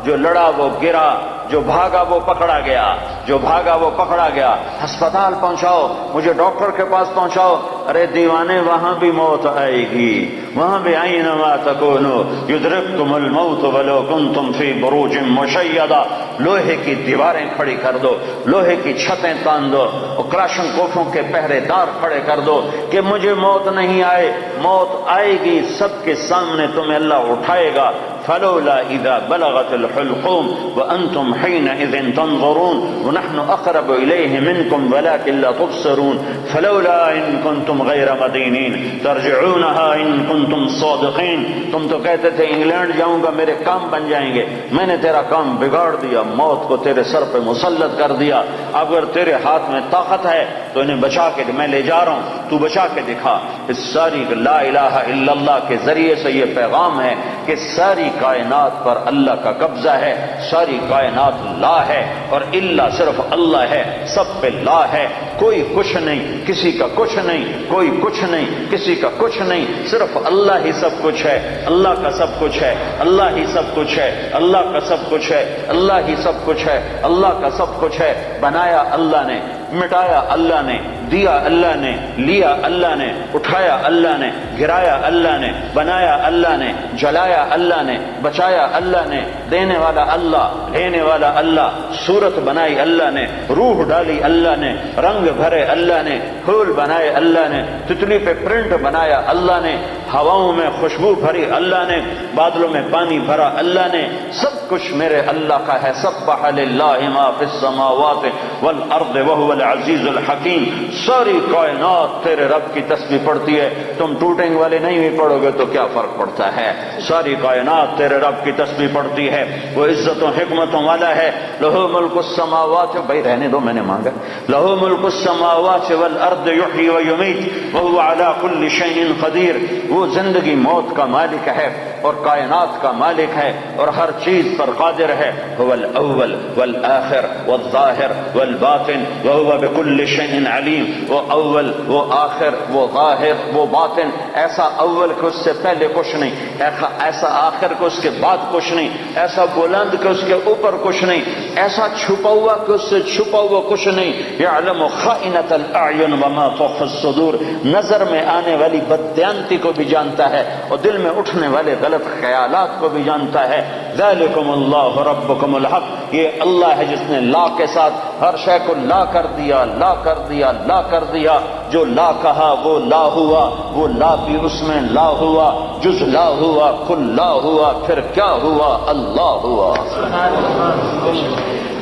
جو لڑا وہ گرا، جو بھاگا وہ پکڑا گیا، جو بھاگا وہ پکڑا گیا. ہسپتال پہنچاؤ، مجھے ڈاکٹر کے پاس پہنچاؤ. ارے دیوانے، وہاں بھی موت آئے گی، وہاں بھی اینما تکونوا یدرککم الموت ولو کنتم فی بروج مشیدہ. لوہے کی دیواریں کھڑی کر دو، لوہے کی چھتیں تان دو، اور کراشن کوفوں کے پہرے دار کھڑے کر دو کہ مجھے موت نہیں آئے. موت آئے گی، سب کے سامنے تمہیں اللہ اٹھائے گا. فلولا اذا بلغت الحلقوم وانتم حينئذ تنظرون ونحن اقرب اليه منكم ولكن لا تبصرون فلولا ان كنتم غير مدينين ترجعونها ان كنتم صادقين. تم تو کہتے تھے انگلینڈ جاؤں گا میرے کام بن جائیں گے، میں نے تیرا کام بگاڑ دیا، موت کو تیرے سر پہ مسلط کر دیا. اگر تیرے ہاتھ میں طاقت ہے تو انہیں بچا کے، میں لے جا رہا ہوں، تو بچا کے دکھا. اس ساری لا الہ الا اللہ کے ذریعے سے یہ پیغام ہے کہ ساری کائنات پر اللہ کا قبضہ ہے، ساری کائنات لا ہے اور اللہ صرف اللہ ہے، سب پہ لا ہے. کوئی کچھ نہیں، کسی کا کچھ نہیں، کوئی کچھ نہیں، کسی کا کچھ نہیں، صرف اللہ ہی سب کچھ ہے. اللہ کا سب کچھ ہے، اللہ ہی سب کچھ ہے، اللہ کا سب کچھ ہے، اللہ ہی سب کچھ ہے، اللہ کا سب کچھ ہے. بنایا اللہ نے، مٹایا اللہ نے، دیا اللہ نے، لیا اللہ نے، اٹھایا اللہ نے، گرایا اللہ نے، بنایا اللہ نے، جلایا اللہ نے، بچایا اللہ نے. دینے والا اللہ، لینے والا اللہ. صورت بنائی اللہ نے، روح ڈالی اللہ نے، رنگ بھرے اللہ نے، پھول بنائے اللہ نے، تتلی پہ پرنٹ بنایا اللہ نے، ہواؤں میں خوشبو بھری اللہ نے، بادلوں میں پانی بھرا اللہ نے. سب کچھ میرے اللہ کا ہے. سبح للہ ما فی السماوات والارض وهو العزیز الحکیم. ساری کائنات تیرے رب کی تسبیح پڑھتی ہے. تم ٹوٹنگ والے نہیں بھی پڑھو گے تو کیا فرق پڑتا ہے؟ ساری کائنات تیرے رب کی تسبیح پڑھتی ہے. وہ عزت و حکمتوں والا ہے. لہو ملک السماوات، بھائی رہنے دو، میں نے مانگا. لہو ملک السماوات والارض یحیی و یمیت وهو علی کل شیء قدیر. وہ زندگی موت کا مالک ہے اور کائنات کا مالک ہے اور ہر چیز پر قادر ہے. هو الاول والآخر والظاہر والباطن وهو بكل شيء علیم. وہ اول، وہ آخر، وہ ظاہر، وہ باطن. ایسا اول کہ اس سے پہلے کچھ نہیں، ایسا آخر کہ اس کے بعد کچھ نہیں، ایسا بلند کہ اس کے اوپر کچھ نہیں، ایسا چھپا ہوا کہ اس سے چھپا ہوا کچھ نہیں. یعلم خائنۃ الاعین وما تخفی الصدور. نظر میں آنے والی بددیانتی کو بھی جانتا ہے اور دل میں اٹھنے والے غلط خیالات کو بھی جانتا ہے. ذالکم اللہ ربکم الحق، یہ اللہ ہے جس نے لا کے ساتھ ہر شے کو لا کر دیا، لا کر دیا، لا کر دیا۔ جو لا کہا وہ لا ہوا، وہ لا بھی اس میں لا ہوا، جز لا ہوا، کل لا ہوا، پھر کیا ہوا؟ اللہ ہوا۔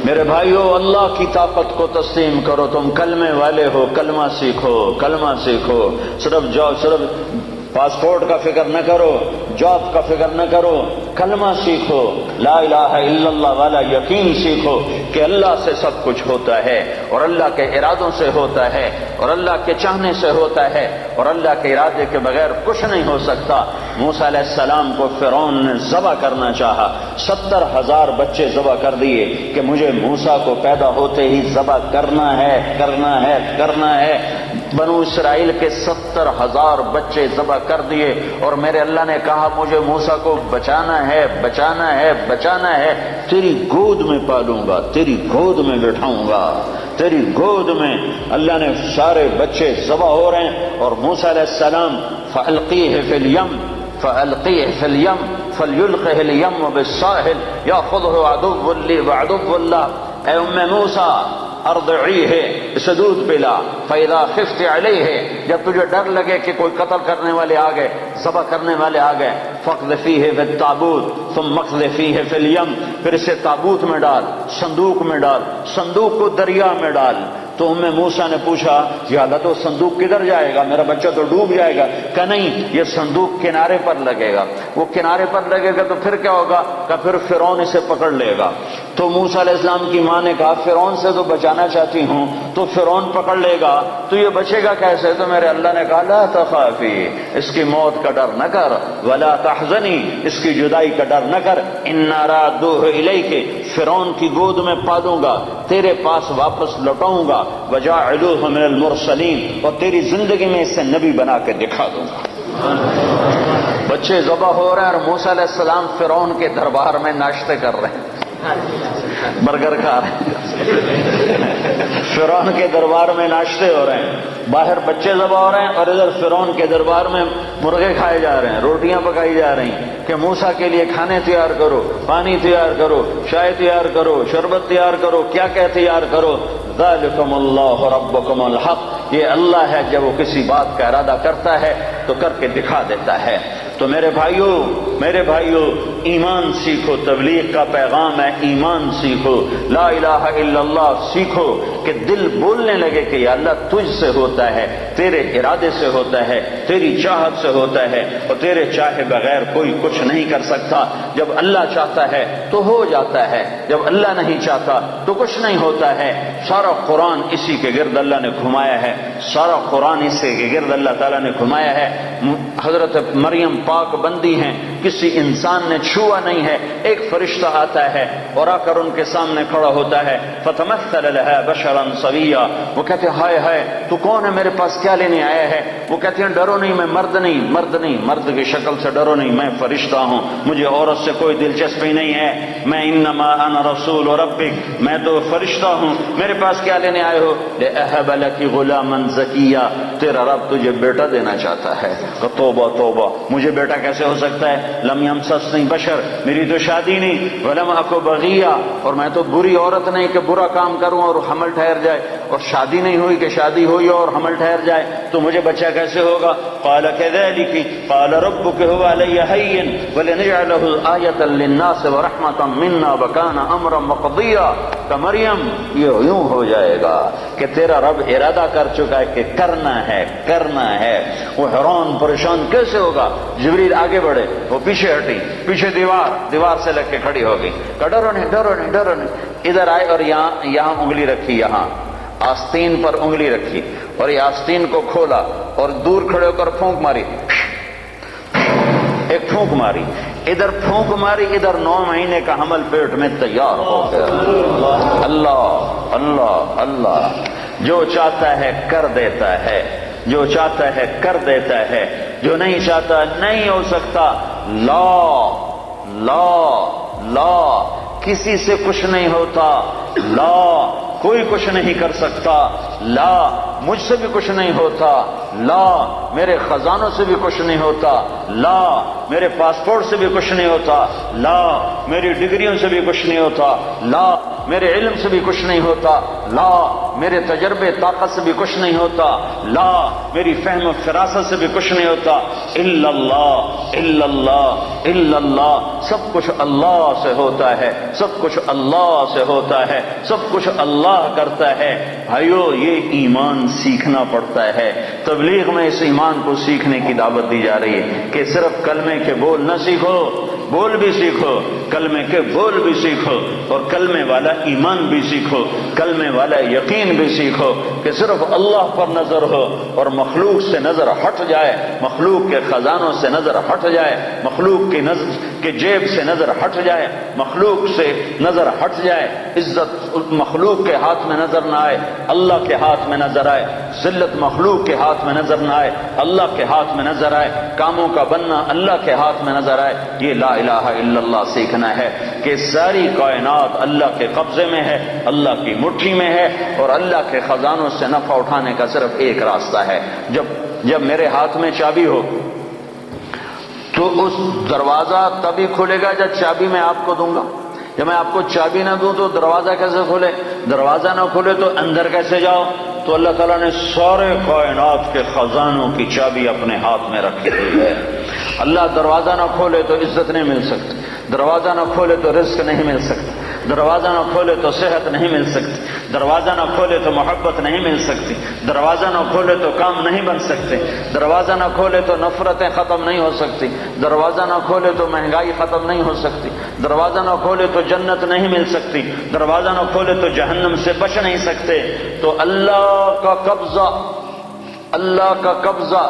میرے بھائیو، اللہ کی طاقت کو تسلیم کرو۔ تم کلمے والے ہو، کلمہ سیکھو، کلمہ سیکھو۔ صرف پاسپورٹ کا فکر نہ کرو، جاب کا فکر نہ کرو، کلمہ سیکھو، لا الہ الا اللہ والا یقین سیکھو کہ اللہ سے سب کچھ ہوتا ہے، اور اللہ کے ارادوں سے ہوتا ہے، اور اللہ کے چاہنے سے ہوتا ہے، اور اللہ کے ارادے کے بغیر کچھ نہیں ہو سکتا۔ موسیٰ علیہ السلام کو فرعون نے ذبح کرنا چاہا، 70,000 بچے ذبح کر دیے کہ مجھے موسیٰ کو پیدا ہوتے ہی ذبح کرنا ہے، کرنا ہے، کرنا ہے۔ بنو اسرائیل کے 70,000 بچے ذبح کر دیے، اور میرے اللہ نے کہا مجھے موسیٰ کو بچانا ہے، بچانا ہے، بچانا ہے، تیری گود میں پالوں گا، تیری گود میں بٹھاؤں گا، تیری گود میں۔ اللہ نے سارے بچے ذبح ہو رہے ہیں، اور موسیٰ علیہ السلام فَأَلْقِيهِ فِي الْيَمِّ فَأَلْقِيهِ فِي الْيَمِّ فَلْيُلْقِهِ الْيَمُّ بِالسَّاحِلِ يَأْخُذْهُ عَدُوٌّ لِّي وَعَدُوٌّ لَّهُ۔ اے ام موسیٰ ارضعیہ، اسے دودھ پلا، فَإِذَا خِفْتِ عَلَيْهِ، جب تجھے ڈر لگے کہ کوئی قتل کرنے والے آ گئے، ذبح کرنے والے آ گئے، فَاقْذِفِيهِ فِي التَّابُوتِ ثُمَّ اقْذِفِيهِ فِي الْيَمِّ، پھر اسے تابوت میں ڈال، صندوق میں ڈال، صندوق کو دریا میں ڈال۔ تو ام موسیٰ نے پوچھا یا اللہ تو صندوق کدھر جائے گا، میرا بچہ تو ڈوب جائے گا۔ کہا نہیں، یہ صندوق کنارے پر لگے گا۔ وہ کنارے پر لگے گا تو پھر کیا ہوگا؟ کہ پھر فرعون اسے پکڑ لے گا۔ تو موسیٰ علیہ السلام کی ماں نے کہا فرعون سے تو بچانا چاہتی ہوں، تو فرعون پکڑ لے گا تو یہ بچے گا کیسے؟ تو میرے اللہ نے کہا لا تخافی، اس کی موت کا ڈر نہ کر، ولا تحزنی، اس کی جدائی کا ڈر نہ کر، انا رادوہ الیک، فرعون کی گود میں پالوں گا، تیرے پاس واپس لوٹاؤں گا، وجاعلوہ من المرسلین، اور تیری زندگی میں اسے نبی بنا کے دکھا دوں گا۔ بچے ذبح ہو رہے ہیں اور موسیٰ علیہ السلام فرعون کے دربار میں ناشتے کر رہے ہیں، برگر کھا رہے ہیں، فرعون کے دربار میں ناشتے ہو رہے ہیں، باہر بچے ذبح ہو رہے ہیں، اور ادھر فرعون کے دربار میں مرغے کھائے جا رہے ہیں، روٹیاں پکائی جا رہی ہیں کہ موسیٰ کے لیے کھانے تیار کرو، پانی تیار کرو، چائے تیار کرو، شربت تیار کرو، کیا کیا تیار کرو۔ ذالکم اللہ ربکم الحق، یہ اللہ ہے جب وہ کسی بات کا ارادہ کرتا ہے تو کر کے دکھا دیتا ہے۔ تو میرے بھائیو ایمان سیکھو، تبلیغ کا پیغام ہے ایمان سیکھو، لا الہ الا اللہ سیکھو کہ دل بولنے لگے کہ یا اللہ تجھ سے ہوتا ہے، تیرے ارادے سے ہوتا ہے، تیری چاہت سے ہوتا ہے، اور تیرے چاہے بغیر کوئی کچھ نہیں کر سکتا۔ جب اللہ چاہتا ہے تو ہو جاتا ہے، جب اللہ نہیں چاہتا تو کچھ نہیں ہوتا ہے۔ سارا قرآن اسی کے گرد اللہ نے گھمایا ہے، سارا قرآن اسی کے گرد اللہ تعالیٰ نے گھمایا ہے۔ حضرت مریم پاک بندی ہیں، کسی انسان نے چھوا نہیں ہے، ایک فرشتہ آتا ہے اور آ کر ان کے سامنے کھڑا ہوتا ہے، فتمثل لها بشرا سویا، وہ کہتے ہیں ہائے ہائے تو کون ہے، میرے پاس کیا لینے آیا ہے؟ وہ کہتے ہیں ڈرو نہیں، میں مرد کی شکل سے ڈرو نہیں، میں فرشتہ ہوں، مجھے عورت سے کوئی دلچسپی نہیں ہے، میں انما انا رسول ربک، میں تو فرشتہ ہوں، میرے پاس کیا لینے آئے ہو؟ لأہب لک غلاما زکیا، تیرا رب تجھے بیٹا دینا چاہتا ہے۔ کہ توبہ توبہ، مجھے بیٹا کیسے ہو سکتا ہے؟ لم یمسسنی بشر، میری تو شادی نہیں، ولم اکو بغیہ، اور میں تو بری عورت نہیں کہ برا کام کروں اور حمل ٹھہر جائے، اور شادی نہیں ہوئی کہ شادی ہوئی اور حمل ٹھہر جائے، تو مجھے بچہ کیسے ہوگا؟ قال كذلك قال ربك هو علي هين ولنجعله آية للناس ورحمة منا وكان امرا مقضيا۔ کہ مریم یہ یوں ہو جائے گا کہ تیرا رب ارادہ کر چکا ہے کہ کرنا ہے۔ وہ حیران پریشان کیسے ہوگا؟ جبریل آگے بڑھے، وہ پیچھے ہٹی، پیچھے دیوار سے لگ کے کھڑی ہو گئی، کہ ڈرو نہیں، ادھر آئے اور یہاں انگلی رکھی، یہاں آستین پر انگلی رکھی، اور یہ آستین کو کھولا اور دور کھڑے ہو کر پھونک ماری، ایک پھونک ماری، ادھر پھونک ماری، ادھر 9 مہینے کا حمل پیٹ میں تیار ہو گیا۔ اللہ جو چاہتا ہے کر دیتا ہے، جو چاہتا ہے کر دیتا ہے، جو نہیں چاہتا نہیں ہو سکتا۔ لا کسی سے کچھ نہیں ہوتا، لا کوئی کچھ نہیں کر سکتا، لا مجھ سے بھی کچھ نہیں ہوتا، لا میرے خزانوں سے بھی کچھ نہیں ہوتا، لا میرے پاسپورٹ سے بھی کچھ نہیں ہوتا، لا میری ڈگریوں سے بھی کچھ نہیں ہوتا، لا میرے علم سے بھی کچھ نہیں ہوتا، لا میرے تجربے طاقت سے بھی کچھ نہیں ہوتا، لا میری فہم و فراست سے بھی کچھ نہیں ہوتا، الا اللہ الا اللہ الا اللہ، سب کچھ اللہ سے ہوتا ہے، سب کچھ اللہ سے ہوتا ہے، سب کچھ اللہ کرتا ہے۔ بھائیو یہ ایمان سیکھنا پڑتا ہے، تبلیغ میں اس ایمان کو سیکھنے کی دعوت دی جا رہی ہے کہ صرف کلمے کے بول نہ سیکھو، بول بھی سیکھو، کلمے کے بول بھی سیکھو، اور کلمے والا ایمان بھی سیکھو، کلمے والا یقین بھی سیکھو کہ صرف اللہ پر نظر ہو اور مخلوق سے نظر ہٹ جائے، مخلوق کے خزانوں سے نظر ہٹ جائے، مخلوق کی نظر کے جیب سے نظر ہٹ جائے، مخلوق سے نظر ہٹ جائے، عزت مخلوق کے ہاتھ میں نظر نہ آئے، اللہ کے ہاتھ میں نظر آئے، ذلت مخلوق کے ہاتھ میں نظر نہ آئے، اللہ کے ہاتھ میں نظر آئے، کاموں کا بننا اللہ کے ہاتھ میں نظر آئے۔ یہ لا الہ الا اللہ سیکھنا ہے کہ ساری کائنات اللہ کے قبضے میں ہے، اللہ کی مٹھی میں ہے، اور اللہ کے خزانوں سے نفع اٹھانے کا صرف ایک راستہ ہے۔ جب میرے ہاتھ میں چابی ہو تو اس دروازہ تبھی کھلے گا جب چابی میں آپ کو دوں گا۔ جب میں آپ کو چابی نہ دوں تو دروازہ کیسے کھلے؟ دروازہ نہ کھلے تو اندر کیسے جاؤ؟ تو اللہ تعالیٰ نے سارے کائنات کے خزانوں کی چابی اپنے ہاتھ میں رکھی ہوئی ہے۔ اللہ دروازہ نہ کھولے تو عزت نہیں مل سکتی، دروازہ نہ کھولے تو رزق نہیں مل سکتا، دروازہ نہ کھولے تو صحت نہیں مل سکتی، دروازہ نہ کھولے تو محبت نہیں مل سکتی، دروازہ نہ کھولے تو کام نہیں بن سکتے، دروازہ نہ کھولے تو نفرتیں ختم نہیں ہو سکتی، دروازہ نہ کھولے تو مہنگائی ختم نہیں ہو سکتی، دروازہ نہ کھولے تو جنت نہیں مل سکتی، دروازہ نہ کھولے تو جہنم سے بچ نہیں سکتے۔ تو اللہ کا قبضہ، اللہ کا قبضہ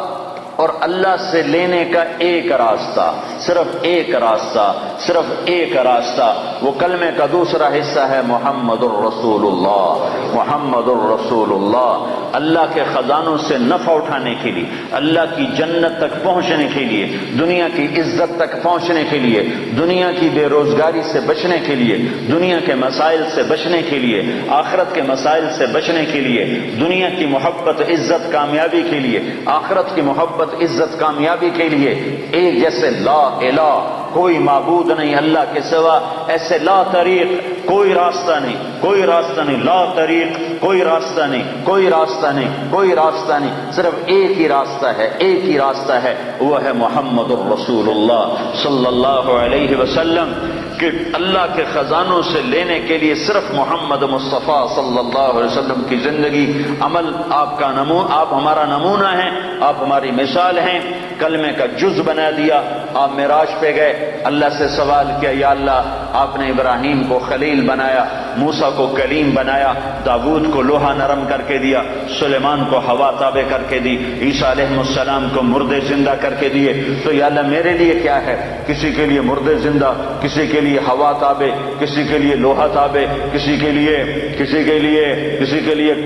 اور اللہ سے لینے کا ایک راستہ، صرف ایک راستہ، صرف ایک راستہ، وہ کلمے کا دوسرا حصہ ہے محمد الرسول اللہ، محمد الرسول اللہ۔ اللہ کے خزانوں سے نفع اٹھانے کے لیے، اللہ کی جنت تک پہنچنے کے لیے، دنیا کی عزت تک پہنچنے کے لیے، دنیا کی بے روزگاری سے بچنے کے لیے، دنیا کے مسائل سے بچنے کے لیے، آخرت کے مسائل سے بچنے کے لیے، دنیا کی محبت عزت کامیابی کے لیے، آخرت کی محبت عزت کامیابی کے لیے، ایک جیسے لا الہ کوئی معبود نہیں اللہ کے سوا، ایسے لا طریق کوئی راستہ نہیں، کوئی راستہ نہیں، لا طریق کوئی راستہ نہیں، کوئی راستہ نہیں، کوئی راستہ نہیں، صرف ایک ہی راستہ ہے، ایک ہی راستہ ہے، وہ ہے محمد الرسول اللہ صلی اللہ علیہ وسلم۔ کہ اللہ کے خزانوں سے لینے کے لیے صرف محمد مصطفیٰ صلی اللہ علیہ وسلم کی زندگی، عمل آپ کا آپ ہمارا نمونہ ہیں، آپ ہماری مثال ہیں۔ کلمے کا جز بنا دیا، آپ معراج پہ گئے، اللہ سے سوال کیا، یا اللہ آپ نے ابراہیم کو خلیل بنایا، موسیٰ کو کلیم بنایا، داود کو لوہا نرم کر کے دیا، سلیمان کو ہوا تابع کر کے دی، عیسیٰ علیہ السلام کو مردے زندہ کر کے دیے، تو یا اللہ میرے لیے کیا ہے؟ کسی کے لیے مردے زندہ، کسی کے لیے ہوا تابع، کسی کے لیے لوہا تابع، کسی کے لیے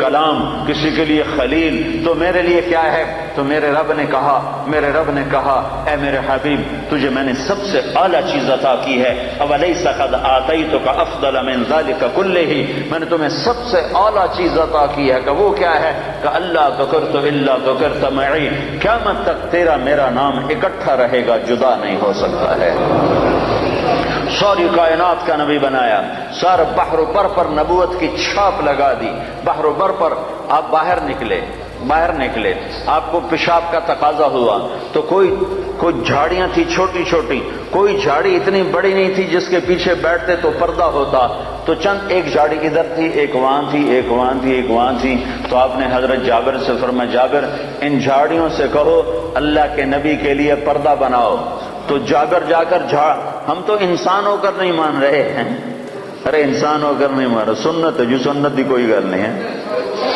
کلام، کسی کے لیے خلیل، تو میرے لیے کیا ہے؟ تو میرے رب نے کہا اے میرے حبیب تجھے میں نے سب سے اعلیٰ چیز عطا کی ہے، اولیس قد آتیتک افضل من ذلک کلہ، میں نے تمہیں سب سے اعلیٰ چیز عطا کی ہے، کہ وہ کیا ہے؟ کہ اللہ ذکرت الا ذکرت معی، قیامت تک تیرا میرا نام اکٹھا رہے گا، جدا نہیں ہو سکتا ہے۔ ساری کائنات کا نبی بنایا، سارے بحر و بر پر نبوت کی چھاپ لگا دی، بحر و بر پر آپ باہر نکلے، آپ کو پیشاب کا تقاضا ہوا تو کوئی جھاڑیاں تھی چھوٹی چھوٹی، کوئی جھاڑی اتنی بڑی نہیں تھی جس کے پیچھے بیٹھتے تو پردہ ہوتا، تو چند ایک جھاڑی ادھر تھی، ایک وہاں تھی، ایک وہاں تھی، ایک وہاں تھی، تو آپ نے حضرت جابر سے فرمایا جابر ان جھاڑیوں سے کہو اللہ کے نبی کے لیے پردہ بناؤ، تو جابر جا کر ہم تو انسان ہو کر نہیں مان رہے ہیں، ارے انسان ہو کر نہیں مان رہے، سنت ہے جو سنت دی کوئی گل نہیں ہے،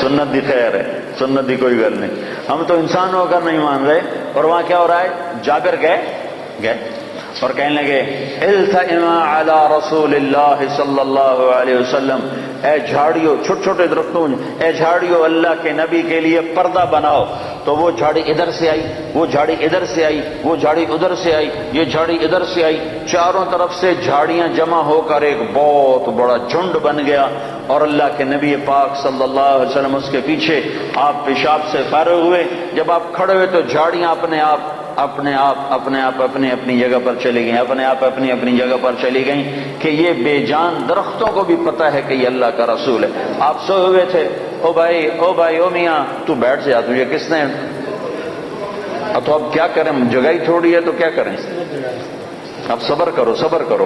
سنت دی خیر ہے، سنت دی کوئی گل نہیں، ہم تو انسان ہو کر نہیں مان رہے۔ اور وہاں کیا ہو رہا ہے؟ جابر گئے اور کہنے لگے التئما علی رسول اللہ صلی اللہ علیہ وسلم، اے جھاڑیوں، چھوٹے چھوٹے درختوں، اے جھاڑیوں اللہ کے نبی کے لیے پردہ بناؤ، تو وہ جھاڑی ادھر سے آئی، وہ جھاڑی ادھر سے آئی، وہ جھاڑی ادھر سے آئی، یہ جھاڑی ادھر سے آئی، چاروں طرف سے جھاڑیاں جمع ہو کر ایک بہت بڑا جھنڈ بن گیا، اور اللہ کے نبی پاک صلی اللہ علیہ وسلم اس کے پیچھے، آپ پیشاب سے فارغ ہوئے، جب آپ کھڑے ہوئے تو جھاڑیاں اپنے آپ اپنی اپنی جگہ پر چلی گئیں، اپنے آپ اپنی اپنی جگہ پر چلی گئیں، کہ یہ بے جان درختوں کو بھی پتہ ہے کہ یہ اللہ کا رسول ہے۔ آپ سوئے ہوئے تھے، او بھائی او میاں تو بیٹھ جا، تجھے کس نے، تو اب کیا کریں، جگہ ہی تھوڑی ہے تو کیا کریں، اب صبر کرو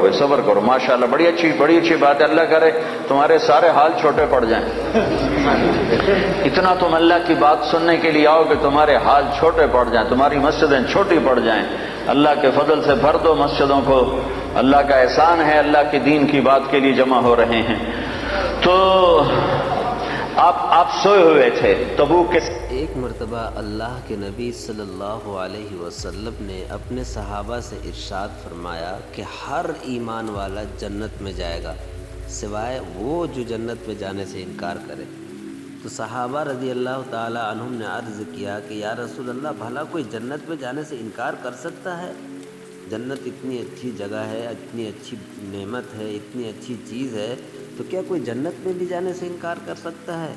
بھائی، صبر کرو، ماشاءاللہ بڑی اچھی بات ہے، اللہ کرے تمہارے سارے حال چھوٹے پڑ جائیں، اتنا تم اللہ کی بات سننے کے لیے آؤ کہ تمہارے حال چھوٹے پڑ جائیں، تمہاری مسجدیں چھوٹی پڑ جائیں، اللہ کے فضل سے بھر دو مسجدوں کو، اللہ کا احسان ہے، اللہ کے دین کی بات کے لیے جمع ہو رہے ہیں۔ تو آپ سوئے ہوئے تھے، تبوک کے ایک مرتبہ اللہ کے نبی صلی اللہ علیہ وسلم نے اپنے صحابہ سے ارشاد فرمایا کہ ہر ایمان والا جنت میں جائے گا سوائے وہ جو جنت میں جانے سے انکار کرے۔ تو صحابہ رضی اللہ تعالیٰ عنہم نے عرض کیا کہ یا رسول اللہ، بھلا کوئی جنت میں جانے سے انکار کر سکتا ہے؟ جنت اتنی اچھی جگہ ہے، اتنی اچھی نعمت ہے، اتنی اچھی چیز ہے، تو کیا کوئی جنت میں بھی جانے سے انکار کر سکتا ہے؟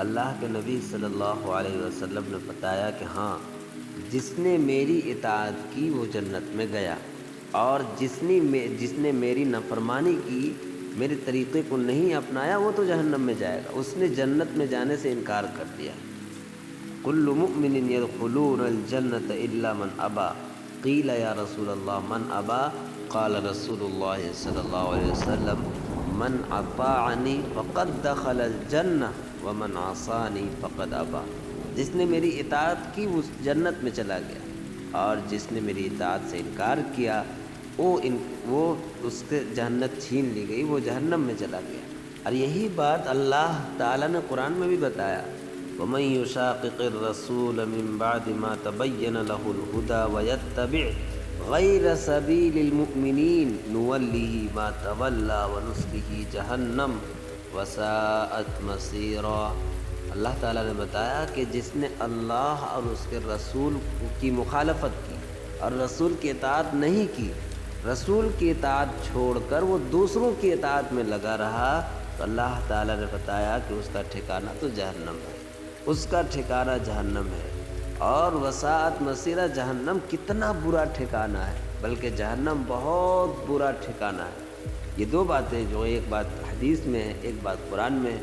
اللہ کے نبی صلی اللہ علیہ وسلم نے بتایا کہ ہاں، جس نے میری اطاعت کی وہ جنت میں گیا، اور جس نے میری نافرمانی کی، میرے طریقے کو نہیں اپنایا، وہ تو جہنم میں جائے گا، اس نے جنت میں جانے سے انکار کر دیا۔ کل مؤمن يدخلون الجنة الا من ابا، قیل یا رسول اللہ من ابا، قال رسول اللہ صلی اللہ علیہ وسلم من اطاعنی فقد دخل الجنہ ومن عصانی فقد ابا۔ جس نے میری اطاعت کی وہ جنت میں چلا گیا، اور جس نے میری اطاعت سے انکار کیا وہ اس کے جنت چھین لی گئی، وہ جہنم میں چلا گیا۔ اور یہی بات اللہ تعالیٰ نے قرآن میں بھی بتایا، وَمَن يُشَاقِقِ الرَّسُولَ مِن بَعْدِ مَا تَبَيَّنَ لَهُ الْهُدَى وَيَتَّبِعْ غَيْرَ سَبِيلِ الْمُؤْمِنِينَ نُوَلِّهِ مَا تَوَلَّى وَنُصْلِهِ جَهَنَّمَ وَسَاءَتْ مَصِيرًا۔ اللہ تعالیٰ نے بتایا کہ جس نے اللہ اور اس کے رسول کی مخالفت کی اور رسول کی اطاعت نہیں کی، رسول کی اطاعت چھوڑ کر وہ دوسروں کی اطاعت میں لگا رہا، تو اللہ تعالیٰ نے بتایا کہ اس کا ٹھکانہ تو جہنم ہے، اس کا ٹھکانہ جہنم ہے۔ اور وساعت مصیرہ، جہنم کتنا برا ٹھکانہ ہے، بلکہ جہنم بہت برا ٹھکانہ ہے۔ یہ دو باتیں، جو ایک بات حدیث میں ہے، ایک بات قرآن میں ہے۔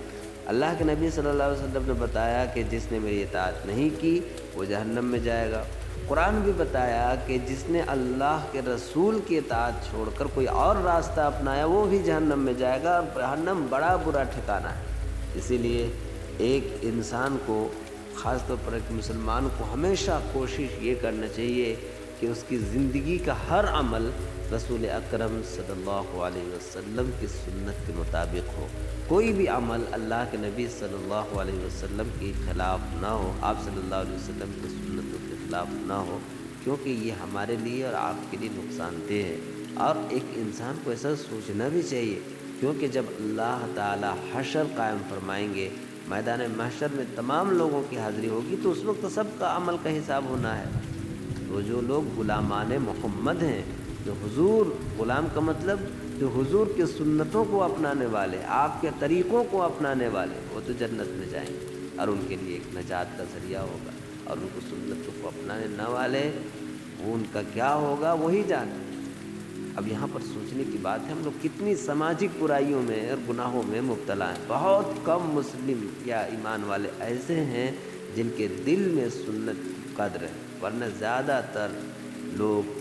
اللہ کے نبی صلی اللہ علیہ وسلم نے بتایا کہ جس نے میری اطاعت نہیں کی وہ جہنم میں جائے گا۔ قرآن بھی بتایا کہ جس نے اللہ کے رسول کی اطاعت چھوڑ کر کوئی اور راستہ اپنایا وہ بھی جہنم میں جائے گا، اور جہنم بڑا برا ٹھکانہ ہے۔ اسی لیے ایک انسان کو، خاص طور پر ایک مسلمان کو، ہمیشہ کوشش یہ کرنا چاہیے کہ اس کی زندگی کا ہر عمل رسول اکرم صلی اللہ علیہ وسلم کی سنت کے مطابق ہو۔ کوئی بھی عمل اللہ کے نبی صلی اللہ علیہ وسلم کے خلاف نہ ہو، آپ صلی اللہ علیہ وسلم کی سنتوں کے خلاف نہ ہو، کیونکہ یہ ہمارے لیے اور آپ کے لیے نقصان دہ ہے۔ اور ایک انسان کو ایسا سوچنا بھی چاہیے، کیونکہ جب اللہ تعالی حشر قائم فرمائیں گے، میدان محشر میں تمام لوگوں کی حاضری ہوگی، تو اس وقت سب کا عمل کا حساب ہونا ہے۔ تو جو لوگ غلامان محمد ہیں، جو حضور، غلام کا مطلب جو حضور کے سنتوں کو اپنانے والے، آپ کے طریقوں کو اپنانے والے، وہ تو جنت میں جائیں گے، اور ان کے لیے ایک نجات کا ذریعہ ہوگا۔ اور ان کو سنتوں کو اپنانے نہ والے، وہ ان کا کیا ہوگا وہی جانے۔ اب یہاں پر سوچنے کی بات ہے، ہم لوگ کتنی سماجی برائیوں میں اور گناہوں میں مبتلا ہیں۔ بہت کم مسلم یا ایمان والے ایسے ہیں جن کے دل میں سنت کی قدر ہے، ورنہ زیادہ تر لوگ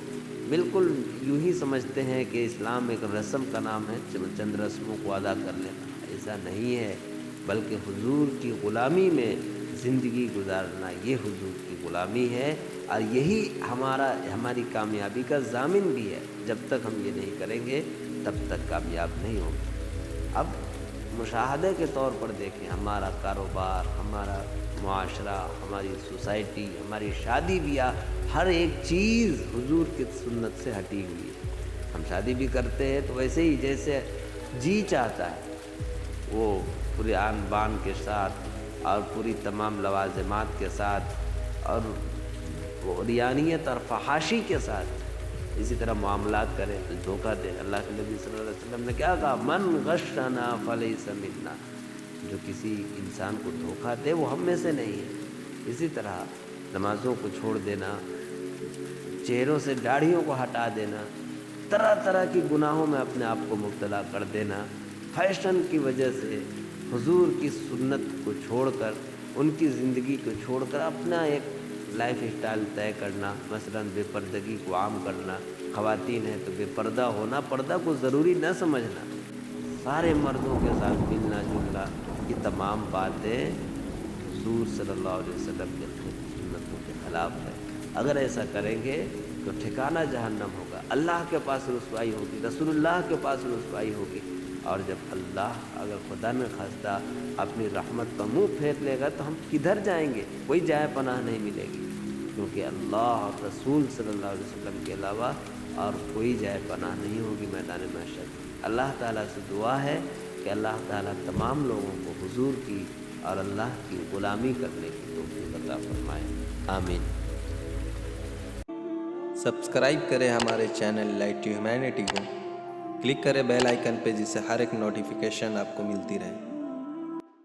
بالکل یوں ہی سمجھتے ہیں کہ اسلام ایک رسم کا نام ہے، چند رسموں کو ادا کر لینا۔ ایسا نہیں ہے، بلکہ حضور کی غلامی میں زندگی گزارنا، یہ حضور کی غلامی ہے، اور یہی ہماری کامیابی کا ضامن بھی ہے۔ جب تک ہم یہ نہیں کریں گے تب تک کامیاب نہیں ہوں گے۔ اب مشاہدے کے طور پر دیکھیں، ہمارا کاروبار، ہمارا معاشرہ، ہماری سوسائٹی، ہماری شادی بیاہ، ہر ایک چیز حضور کی سنت سے ہٹی ہوئی ہے۔ ہم شادی بھی کرتے ہیں تو ویسے ہی جیسے جی چاہتا ہے، وہ پورے آن بان کے ساتھ اور پوری تمام لوازمات کے ساتھ اور ریانیت اور فحاشی کے ساتھ اسی طرح معاملات کریں تو دھوکہ دے. اللہ کے نبی صلی اللہ علیہ وسلم نے کیا کہا؟ من غشنا فلیس منا. جو کسی انسان کو دھوکہ دے وہ ہم میں سے نہیں ہے. اسی طرح نمازوں کو چھوڑ دینا، چہروں سے داڑھیوں کو ہٹا دینا، طرح طرح کی گناہوں میں اپنے آپ کو مبتلا کر دینا، فیشن کی وجہ سے حضور کی سنت کو چھوڑ کر، ان کی زندگی کو چھوڑ کر اپنا ایک لائف اسٹائل طے کرنا، مثلا بے پردگی کو عام کرنا. خواتین ہیں تو بے پردہ ہونا، پردہ کو ضروری نہ سمجھنا، سارے مردوں کے ساتھ ملنا جلنا، یہ تمام باتیں حضور صلی اللہ علیہ وسلم کے سنتوں کے خلاف ہے. اگر ایسا کریں گے تو ٹھکانہ جہنم ہوگا، اللہ کے پاس رسوائی ہوگی، رسول اللہ کے پاس رسوائی ہوگی. اور جب اللہ اگر خدا نہ خواستہ اپنی رحمت کا منہ پھیر لے گا تو ہم کدھر جائیں گے؟ کوئی جائے پناہ نہیں ملے گی، کیونکہ اللہ اور رسول صلی اللہ علیہ وسلم کے علاوہ اور کوئی جائے پناہ نہیں ہوگی میدان محشر. اللہ تعالیٰ سے دعا ہے کہ اللہ تعالیٰ تمام لوگوں کو حضور کی اور اللہ کی غلامی کرنے کی توفیق عطا فرمائے. آمین. سبسکرائب کریں ہمارے چینل لائٹ ٹو ہیومینٹی کو، کلک کریں بیل آئیکن پہ جس سے ہر ایک نوٹیفیکیشن آپ کو ملتی رہے.